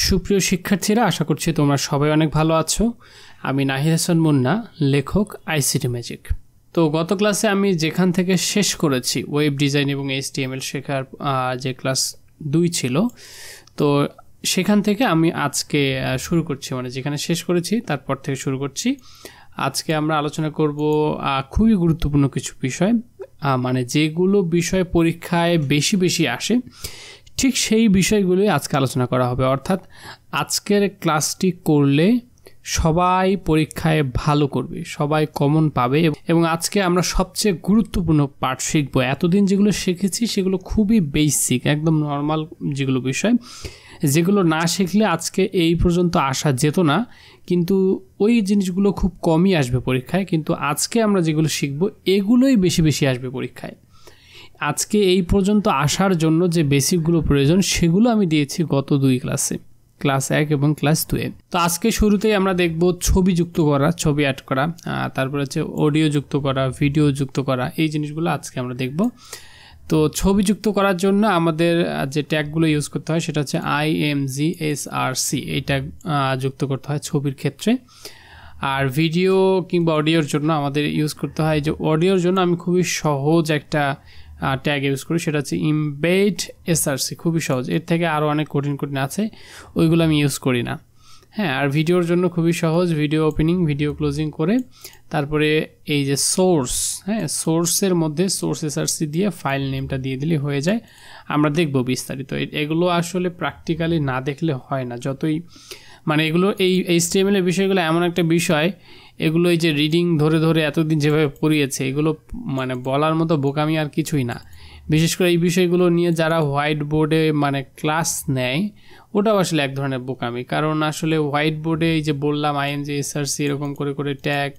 সুপ্রিয় শিক্ষার্থীরা, আশা করছি তোমরা সবাই অনেক ভালো আছো। আমি নাহিদ হাসান মুন্না, লেখক আইসিটি ম্যাজিক। তো গত ক্লাসে আমি যেখান থেকে শেষ করেছি ওয়েব ডিজাইন এবং HTML শেখার যে ক্লাস 2 ছিল, তো সেখান থেকে আমি আজকে শুরু করছি, মানে যেখানে শেষ করেছি তারপর থেকে শুরু করছি। আজকে আমরা আলোচনা করব খুবই গুরুত্বপূর্ণ কিছু বিষয়, মানে যেগুলো বিষয় পরীক্ষায় বেশি বেশি আসে, ঠিক সেই বিষয়গুলোই আজকে আলোচনা করা হবে। অর্থাৎ আজকের ক্লাসটি করলে সবাই পরীক্ষায় ভালো করবে, সবাই কমন পাবে। এবং আজকে আমরা সবচেয়ে গুরুত্বপূর্ণ পার্ট শিখব। এতদিন যেগুলো শিখেছি সেগুলো খুবই বেসিক, একদম নর্মাল যেগুলো বিষয়, যেগুলো না শিখলে আজকে এই পর্যন্ত আসা যেত না, কিন্তু ওই জিনিসগুলো খুব কমই আসবে পরীক্ষায়। কিন্তু আজকে আমরা যেগুলো শিখব এগুলোই বেশি বেশি আসবে পরীক্ষায়। আজকে এই পর্যন্ত আসার জন্য যে বেসিকগুলো প্রয়োজন সেগুলো আমি দিয়েছি গত 2 ক্লাসে, ক্লাস 1 এবং ক্লাস 2-এ। তো আজকে শুরুতেই আমরা দেখব ছবি যুক্ত করা, ছবি অ্যাড করা, তারপরে হচ্ছে অডিও যুক্ত করা, ভিডিও যুক্ত করা, এই জিনিসগুলো আজকে আমরা দেখব। তো ছবি যুক্ত করার জন্য আমাদের যে ট্যাগগুলো ইউজ করতে হয় সেটা হচ্ছে IMGSRC, এই ট্যাগ যুক্ত করতে হয় ছবির ক্ষেত্রে। আর ভিডিও কিংবা অডিওর জন্য আমাদের ইউজ করতে হয়, যে অডিওর জন্য আমি খুবই সহজ একটা ট্যাগ ইউজ করি, সেটা হচ্ছে ইমবেড SRC, খুবই সহজ। এর থেকে আরও অনেক কঠিন কঠিন আছে, ওইগুলো আমি ইউজ করি না। হ্যাঁ, আর ভিডিওর জন্য খুবই সহজ, ভিডিও ওপেনিং, ভিডিও ক্লোজিং করে তারপরে এই যে সোর্স, হ্যাঁ, সোর্সের মধ্যে সোর্স SRC দিয়ে ফাইল নেমটা দিয়ে দিলে হয়ে যায়। আমরা দেখব বিস্তারিত। এগুলো আসলে প্র্যাকটিক্যালি না দেখলে হয় না, যতই মানে এগুলো এই HTML এর বিষয়গুলো এমন একটা বিষয়, এগুলো এই যে রিডিং ধরে ধরে এতদিন যেভাবে পড়িয়েছে, এগুলো মানে বলার মতো বোকামি আর কিছুই না। বিশেষ করে এই বিষয়গুলো নিয়ে যারা হোয়াইট বোর্ডে মানে ক্লাস নেয়, ওটাও আসলে এক ধরনের বোকামি। কারণ আসলে হোয়াইট বোর্ডে এই যে বললাম IMGSRC এরকম করে করে ট্যাগ,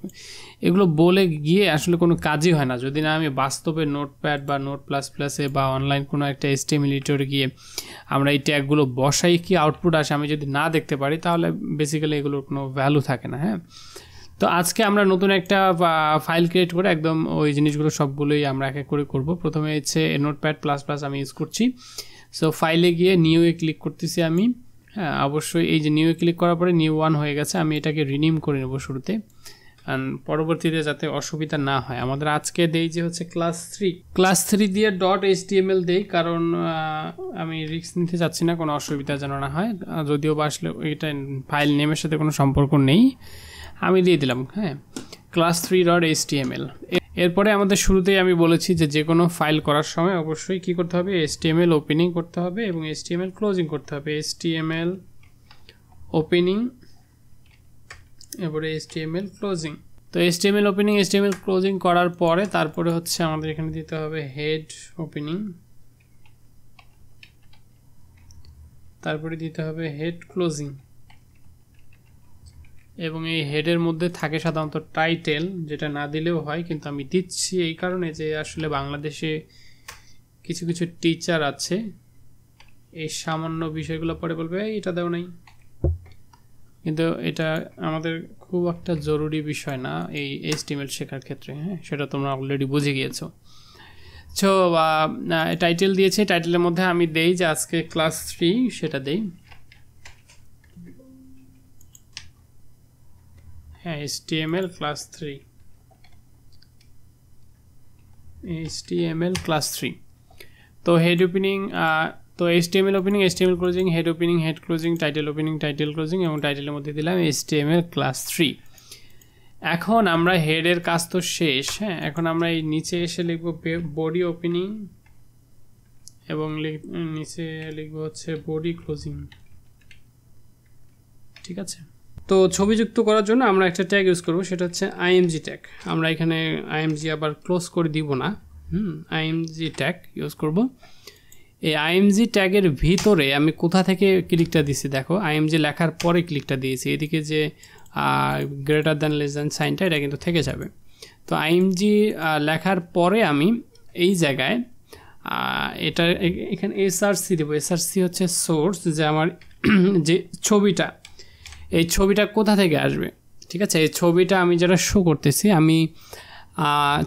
এগুলো বলে গিয়ে আসলে কোনো কাজই হয় না যদি না আমি বাস্তবে নোটপ্যাড বা নোট++-এ বা অনলাইন কোনো একটা HTML এডিটরে গিয়ে আমরা এই ট্যাগগুলো বসাই, কি আউটপুট আসে আমি যদি না দেখতে পারি, তাহলে বেসিক্যালি এগুলোর কোনো ভ্যালু থাকে না। হ্যাঁ, তো আজকে আমরা নতুন একটা ফাইল ক্রিয়েট করে একদম ওই জিনিসগুলো সবগুলোই আমরা এক এক করে করব। প্রথমে হচ্ছে নোটপ্যাড++ আমি ইউজ করছি। সো ফাইলে গিয়ে নিউয়ে ক্লিক করতেছি আমি। হ্যাঁ, অবশ্যই এই যে নিউয়ে ক্লিক করার পরে নিউ 1 হয়ে গেছে, আমি এটাকে রিনিম করে নেব শুরুতে, পরবর্তীতে যাতে অসুবিধা না হয়। আমাদের আজকে দেই যে হচ্ছে ক্লাস 3 দিয়ে .html দেই, কারণ আমি রিস্ক নিতে চাচ্ছি না, কোনো অসুবিধা যেন না হয়। যদিও বা আসলে এটা ফাইল নেমের সাথে কোনো সম্পর্ক নেই, আমি দিয়ে দিলাম। হ্যাঁ, ক্লাস 3.html। এরপরে আমাদের শুরুতেই আমি বলেছি যে কোনো ফাইল করার সময় অবশ্যই কি করতে হবে, HTML ওপেনিং করতে হবে এবং HTML ক্লোজিং করতে হবে। HTML ওপেনিং, এরপরে HTML ক্লোজিং। তো HTML ওপেনিং, HTML ক্লোজিং করার পরে তারপরে হচ্ছে আমাদের এখানে দিতে হবে হেড ওপেনিং, তারপরে দিতে হবে হেড ক্লোজিং। এবং এই হেডের মধ্যে থাকে সাধারণত টাইটেল, যেটা না দিলেও হয়, কিন্তু আমি দিচ্ছি এই কারণে যে আসলে বাংলাদেশে কিছু কিছু টিচার আছে এই সামান্য বিষয়গুলো পরে বলবে এটা দেও নাই, কিন্তু এটা আমাদের খুব একটা জরুরি বিষয় না এই HTML শেখার ক্ষেত্রে। হ্যাঁ, সেটা তোমরা অলরেডি বুঝে গিয়েছো। সো টাইটেল দিয়েছে, টাইটেলের মধ্যে আমি দেই যে আজকে ক্লাস 3, সেটা দেই। হ্যাঁ, HTML ক্লাস 3, HTML ক্লাস 3। তো হেড ওপেনিং, তো HTML opening, HTML closing, head opening, head closing, title opening, title closing, এবং টাইটেলের মধ্যে দিলাম HTML ক্লাস 3। এখন আমরা হেডের কাজ তো শেষ। হ্যাঁ, এখন আমরা এই নিচে এসে লিখব বডি ওপেনিং এবং নিচে লিখব হচ্ছে বডি ক্লোজিং। ঠিক আছে, তো ছবি যুক্ত করার জন্য আমরা একটা ট্যাগ ইউজ করব, সেটা হচ্ছে IMG ট্যাগ। আমরা এখানে IMG আবার ক্লোজ করে দিব না, IMG ট্যাগ ইউজ করব। এই IMG ট্যাগের ভিতরে আমি কোথা থেকে ক্লিকটা দিছি দেখো, IMG লেখার পরে ক্লিকটা দিয়েছি। এদিকে যে গ্রেটার দ্যান লেস দ্যান সাইনটা, এটা কিন্তু থেকে যাবে। তো IMG লেখার পরে আমি এই জায়গায় এটা এখানে SRC দেব। SRC হচ্ছে সোর্স, যে আমার যে ছবিটা, এই ছবিটা কোথা থেকে আসবে। ঠিক আছে, এই ছবিটা আমি যেটা শো করতেছি, আমি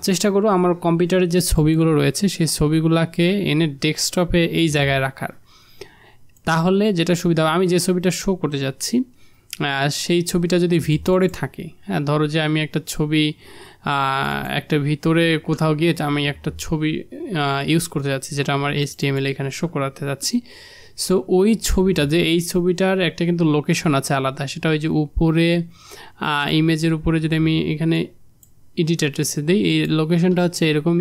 চেষ্টা করব আমার কম্পিউটারে যে ছবিগুলো রয়েছে সেই ছবিগুলোকে এনে ডেস্কটপে এই জায়গায় রাখার। তাহলে যেটা সুবিধা হবে, আমি যে ছবিটা শো করতে যাচ্ছি সেই ছবিটা যদি ভিতরে থাকে, হ্যাঁ ধরো যে আমি একটা ছবি একটা ভিতরে কোথাও গিয়ে আমি একটা ছবি ইউজ করতে যাচ্ছি যেটা আমার HTML এখানে শো করাতে যাচ্ছি, সো ওই ছবিটা যে এই ছবিটার একটা কিন্তু লোকেশন আছে আলাদা, সেটা ওই যে উপরে ইমেজের উপরে যদি আমি এখানে এডিট অ্যাড্রেসে দিই, এই লোকেশনটা হচ্ছে এরকম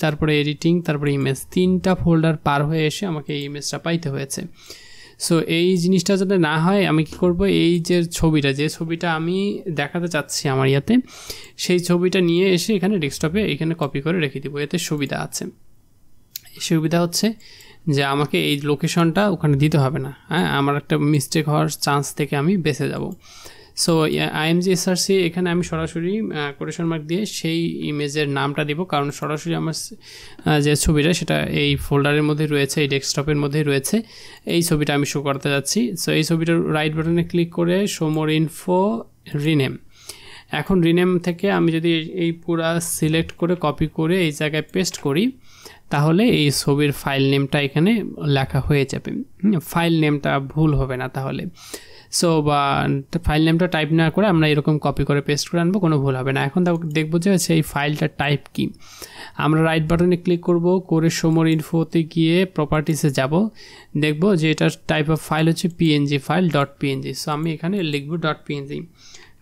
তারপরে এডিটিং তারপরে ইমেজ, 3টা ফোল্ডার পার হয়ে এসে আমাকে এই ইমেজটা পাইতে হয়েছে। সো এই জিনিসটা যাতে না হয় আমি কি করব, এই যে ছবিটা আমি দেখাতে চাচ্ছি আমার ইয়াতে, সেই ছবিটা নিয়ে এসে এখানে ডেস্কটপে এখানে কপি করে রেখে দিব। এতে সুবিধা আছে, সুবিধা হচ্ছে যে আমাকে এই লোকেশনটা ওখানে দিতে হবে না, হ্যাঁ আমার একটা মিস্টেক হওয়ার চান্স থেকে আমি বেঁচে যাব। সো IMG SRC এখানে আমি সরাসরি কোটেশন মার্ক দিয়ে সেই ইমেজের নামটা দিব, কারণ সরাসরি আমার যে ছবিটা সেটা এই ফোল্ডারের মধ্যে রয়েছে, এই ডেস্কটপের মধ্যে রয়েছে, এই ছবিটা আমি শো করতে যাচ্ছি। সো এই ছবিটার রাইট বাটনে ক্লিক করে শো মোর ইনফো, রিনেম। এখন রিনেম থেকে আমি যদি এই পুরা সিলেক্ট করে কপি করে এই জায়গায় পেস্ট করি, তাহলে এই ছবির ফাইল নেমটা এখানে লেখা হয়ে যাবে, ফাইল নেমটা ভুল হবে না তাহলে। সো বা ফাইল নেমটা টাইপ না করে আমরা এরকম কপি করে পেস্ট করে আনবো, কোনো ভুল হবে না। এখন দেখবো যে সেই ফাইলটার টাইপ কি, আমরা রাইট বাটনে ক্লিক করব, করে শো মোর ইনফোতে গিয়ে প্রপার্টিসে যাব, দেখবো যে এটার টাইপ অফ ফাইল হচ্ছে PNG ফাইল .png। সো আমি এখানে লিখবো .png।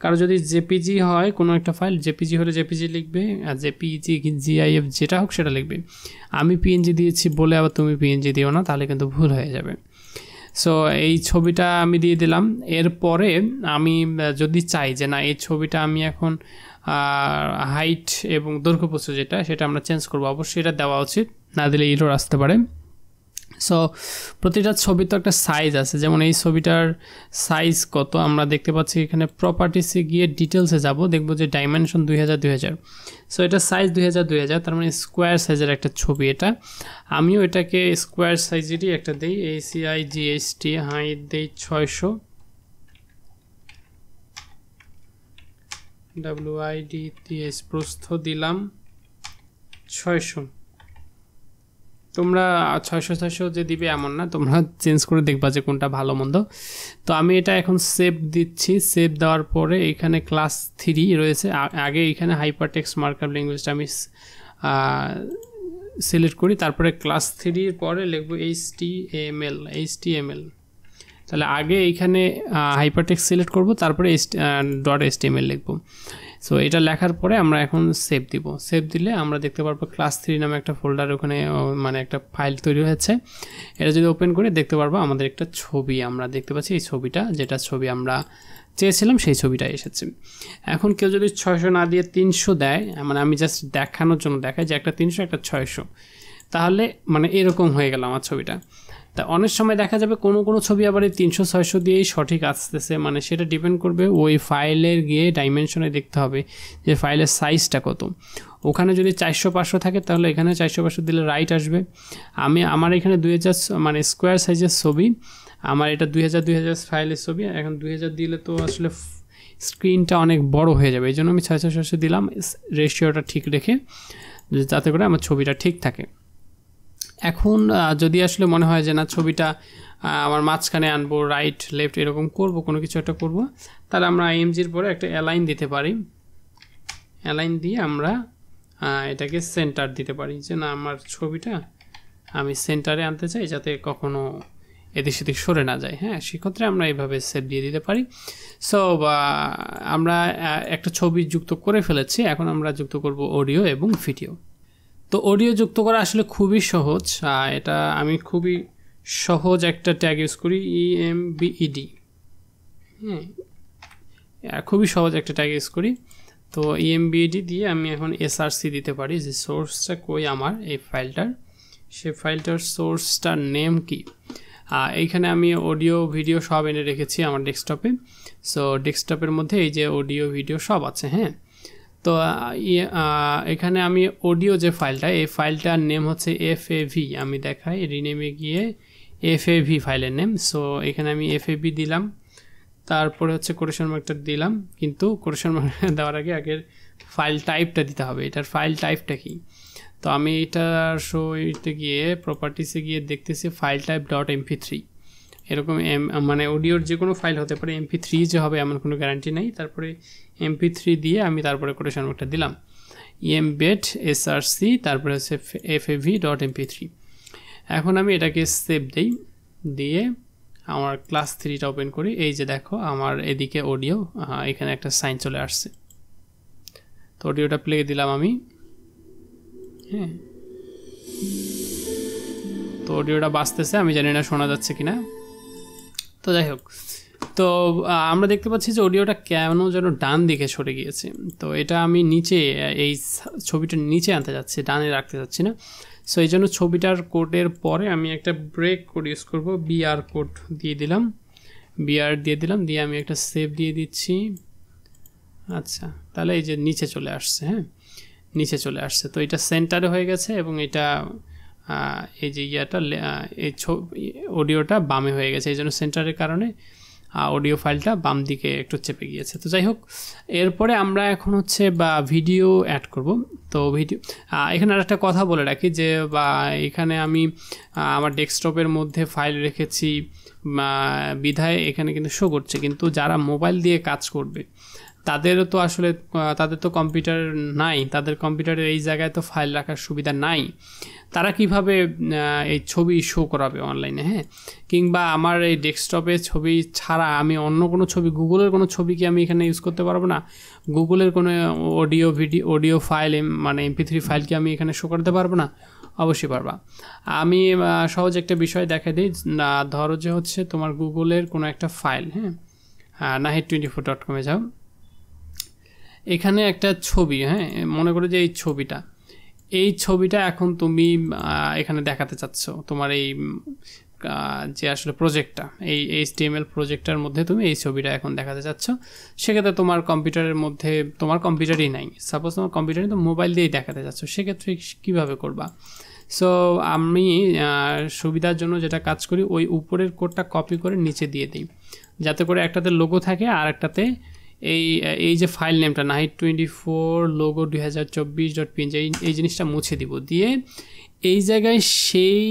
কারো যদি JPG হয় কোনো একটা ফাইল, JPG হলে JPG লিখবে, আর JPG GIF যেটা হোক সেটা লিখবে। আমি PNG দিয়েছি বলে আবার তুমি PNG দিও না, তাহলে কিন্তু ভুল হয়ে যাবে। সো এই ছবিটা আমি দিয়ে দিলাম। এরপরে আমি যদি চাই যে না এই ছবিটা আমি এখন হাইট এবং দৈর্ঘ্য প্রস্থ সেটা আমরা চেঞ্জ করবো, অবশ্যই এটা দেওয়া উচিত, না দিলে এরর আসতে পারে। সো প্রতিটা ছবির তো একটা সাইজ আছে, যেমন এই ছবিটার সাইজ কত আমরা দেখতে পাচ্ছি এখানে প্রপার্টিসে গিয়ে ডিটেলসে যাব, দেখবো যে ডাইমেনশন 2000। সো এটা সাইজ 2000, তার মানে স্কোয়ার সাইজের একটা ছবি এটা। আমিও এটাকে স্কোয়ার সাইজেরই একটা দিই, ACIGHT, হাইট দিই 600, WIDTH প্রস্থ দিলাম 600। তোমরা 600 যে দিবে এমন না, তোমরা চেঞ্জ করে দেখবা যে কোনটা ভালো মন্দ। তো আমি এটা এখন সেভ দিচ্ছি, সেভ দেওয়ার পরে এখানে ক্লাস 3 রয়েছে, আগে এখানে হাইপারটেক্সট মার্কআপ ল্যাঙ্গুয়েজটা আমি সিলেক্ট করি, তারপরে ক্লাস 3 পরে লিখবো HTML। তাহলে আগে এইখানে হাইপারটেক্সট সিলেক্ট করব, তারপরে .html লিখবো। সো এটা লেখার পরে আমরা এখন সেভ দিব, সেভ দিলে আমরা দেখতে পারবো ক্লাস 3 নামে একটা ফোল্ডার ওখানে মানে একটা ফাইল তৈরি হয়েছে। এটা যদি ওপেন করে দেখতে পারবো আমাদের একটা ছবি আমরা দেখতে পাচ্ছি, এই ছবিটা যেটা ছবি আমরা চেয়েছিলাম সেই ছবিটা এসেছে। এখন কেউ যদি 600 না দিয়ে 300 দেয়, মানে আমি জাস্ট দেখানোর জন্য দেখাই যে একটা 300 একটা 600, তাহলে মানে এরকম হয়ে গেল আমার ছবিটা। তা অনেক সময় দেখা যাবে কোনো ছবি আবার এই 300-600 দিয়েই সঠিক আসতেছে, মানে সেটা ডিপেন্ড করবে ওই ফাইলের গিয়ে ডাইমেনশনে দেখতে হবে যে ফাইলের সাইজটা কত। ওখানে যদি 400-500 থাকে তাহলে এখানে 400-500 দিলে রাইট আসবে। আমার এখানে 2000 মানে স্কোয়ার সাইজের ছবি, আমার এটা 2000 ফাইলের ছবি, এখন 2000 দিলে তো আসলে স্ক্রিনটা অনেক বড় হয়ে যাবে, এই জন্য আমি 600 দিলাম, রেশিওটা ঠিক রেখে, যাতে করে আমার ছবিটা ঠিক থাকে। এখন যদি আসলে মনে হয় যে না ছবিটা আমার মাঝখানে আনবো, রাইট লেফট এরকম করব, কোনো কিছু একটা করব, তাহলে আমরা IMGর পরে একটা অ্যালাইন দিতে পারি। অ্যালাইন দিয়ে আমরা এটাকে সেন্টার দিতে পারি, যে না আমার ছবিটা আমি সেন্টারে আনতে চাই যাতে কখনো এদিক সেদিক সরে না যায়। হ্যাঁ, সেক্ষেত্রে আমরা এইভাবে সেভ দিয়ে দিতে পারি। সো আমরা একটা ছবি যুক্ত করে ফেলেছি, এখন আমরা যুক্ত করব অডিও এবং ভিডিও। তো অডিও যুক্ত করা আসলে খুবই সহজ, এটা আমি খুবই সহজ একটা ট্যাগ ইউজ করি, EMBED। হ্যাঁ, খুবই সহজ একটা ট্যাগ ইউজ করি। তো EMBED দিয়ে আমি এখন SRC দিতে পারি, যে সোর্সটা কই আমার এই ফাইলটার, সেই ফাইলটার সোর্সটার নেম কি। এইখানে আমি অডিও ভিডিও সব এনে রেখেছি আমার ডেস্কটপে। সো ডেস্কটপের মধ্যে এই যে অডিও ভিডিও সব আছে। হ্যাঁ, তো এখানে আমি অডিও যে ফাইলটা, এই ফাইলটার নেম হচ্ছে FAV। আমি দেখাই, রিনেমে গিয়ে FAV ফাইলের নেম। সো এখানে আমি FAV দিলাম, তারপরে হচ্ছে কোটেশন মার্কটা দিলাম, কিন্তু কোটেশন মার্ক দেওয়ার আগে ফাইল টাইপটা দিতে হবে। এটার ফাইল টাইপটা কি, তো আমি এটার শোতে গিয়ে প্রপার্টিসে গিয়ে দেখতেছি ফাইল টাইপ .mp3। এরকম মানে অডিওর যে কোনো ফাইল হতে পারে, MP3 যে হবে এমন কোনো গ্যারান্টি নেই। তারপরে MP3 দিয়ে আমি তারপরে কোটেশন মার্কটা দিলাম embed src, তারপরে হচ্ছে fav.mp3। এখন আমি এটাকে সেভ দেই, দিয়ে আমার ক্লাস 3টা ওপেন করি। এই যে দেখো আমার এদিকে অডিও, এখানে একটা সাইন চলে আসছে। তো অডিওটা প্লে দিলাম আমি, হ্যাঁ, তো অডিওটা বাজতেছে, আমি জানি না শোনা যাচ্ছে কিনা। তো যাই হোক, তো আমরা দেখতে পাচ্ছি যে অডিওটা কেন যেন ডান দিকে সরে গিয়েছে। তো এটা আমি নিচে, এই ছবিটার নিচে আনতে যাচ্ছি, ডানে রাখতে যাচ্ছি না। সো এই জন্য ছবিটার কোডের পরে আমি একটা ব্রেক কোড ইউজ করব, BR কোড দিয়ে দিলাম, BR দিয়ে দিলাম, দিয়ে আমি একটা সেভ দিয়ে দিচ্ছি। আচ্ছা, তাহলে এই যে নিচে চলে আসছে, হ্যাঁ, নিচে চলে আসছে। তো এটা সেন্টারে হয়ে গেছে এবং এটা এই যে ইয়াটা এই অডিওটা বামে হয়ে গেছে, এই জন্য সেন্টারের কারণে অডিও ফাইলটা বাম দিকে একটু চেপে গিয়েছে। তো যাই হোক, এরপরে আমরা এখন হচ্ছে ভিডিও অ্যাড করব। তো ভিডিও এখানে আর একটা কথা বলে রাখি যে এখানে আমি আমার ডেস্কটপের মধ্যে ফাইল রেখেছি বিধায় এখানে কিন্তু শো করছে, কিন্তু যারা মোবাইল দিয়ে কাজ করবে তাদেরও তো আসলে তাদের তো কম্পিউটার নাই, তাদের কম্পিউটারের এই জায়গায় তো ফাইল রাখার সুবিধা নাই। তারা কিভাবে এই ছবি শো করাবে অনলাইনে, হ্যাঁ, কিংবা আমার এই ডেস্কটপে ছবি ছাড়া আমি অন্য কোনো ছবি, গুগলের কোনো ছবি কি আমি এখানে ইউজ করতে পারবো না? গুগলের কোনো অডিও ফাইল মানে MP3 ফাইল কি আমি এখানে শো করতে পারবো না? অবশ্যই পারবা। আমি সহজ একটা বিষয় দেখাই দিই। ধরো যে হচ্ছে তোমার গুগলের কোনো একটা ফাইল, হ্যাঁ, nahid24.com যাও, এখানে একটা ছবি, হ্যাঁ, মনে করো যে এই ছবিটা এখন তুমি এখানে দেখাতে চাচ্ছ, তোমার এই যে আসলে প্রজেক্টটা, এই HTML প্রজেক্টটার মধ্যে তুমি এই ছবিটা এখন দেখাতে চাচ্ছ। সেক্ষেত্রে তোমার কম্পিউটারের মধ্যে, তোমার কম্পিউটারই নাই, সাপোজ তোমার কম্পিউটারে তো মোবাইল দিয়েই দেখাতে চাচ্ছ, সেক্ষেত্রে কীভাবে করবা? সো আমি সুবিধার জন্য যেটা কাজ করি, ওই উপরের কোডটা কপি করে নিচে দিয়ে দিই, যাতে করে একটাতে লোগো থাকে আর একটাতে এই যে ফাইল নেমটা nahid24 logo 2024.png এই জিনিসটা মুছে দিব, দিয়ে এই জায়গায় সেই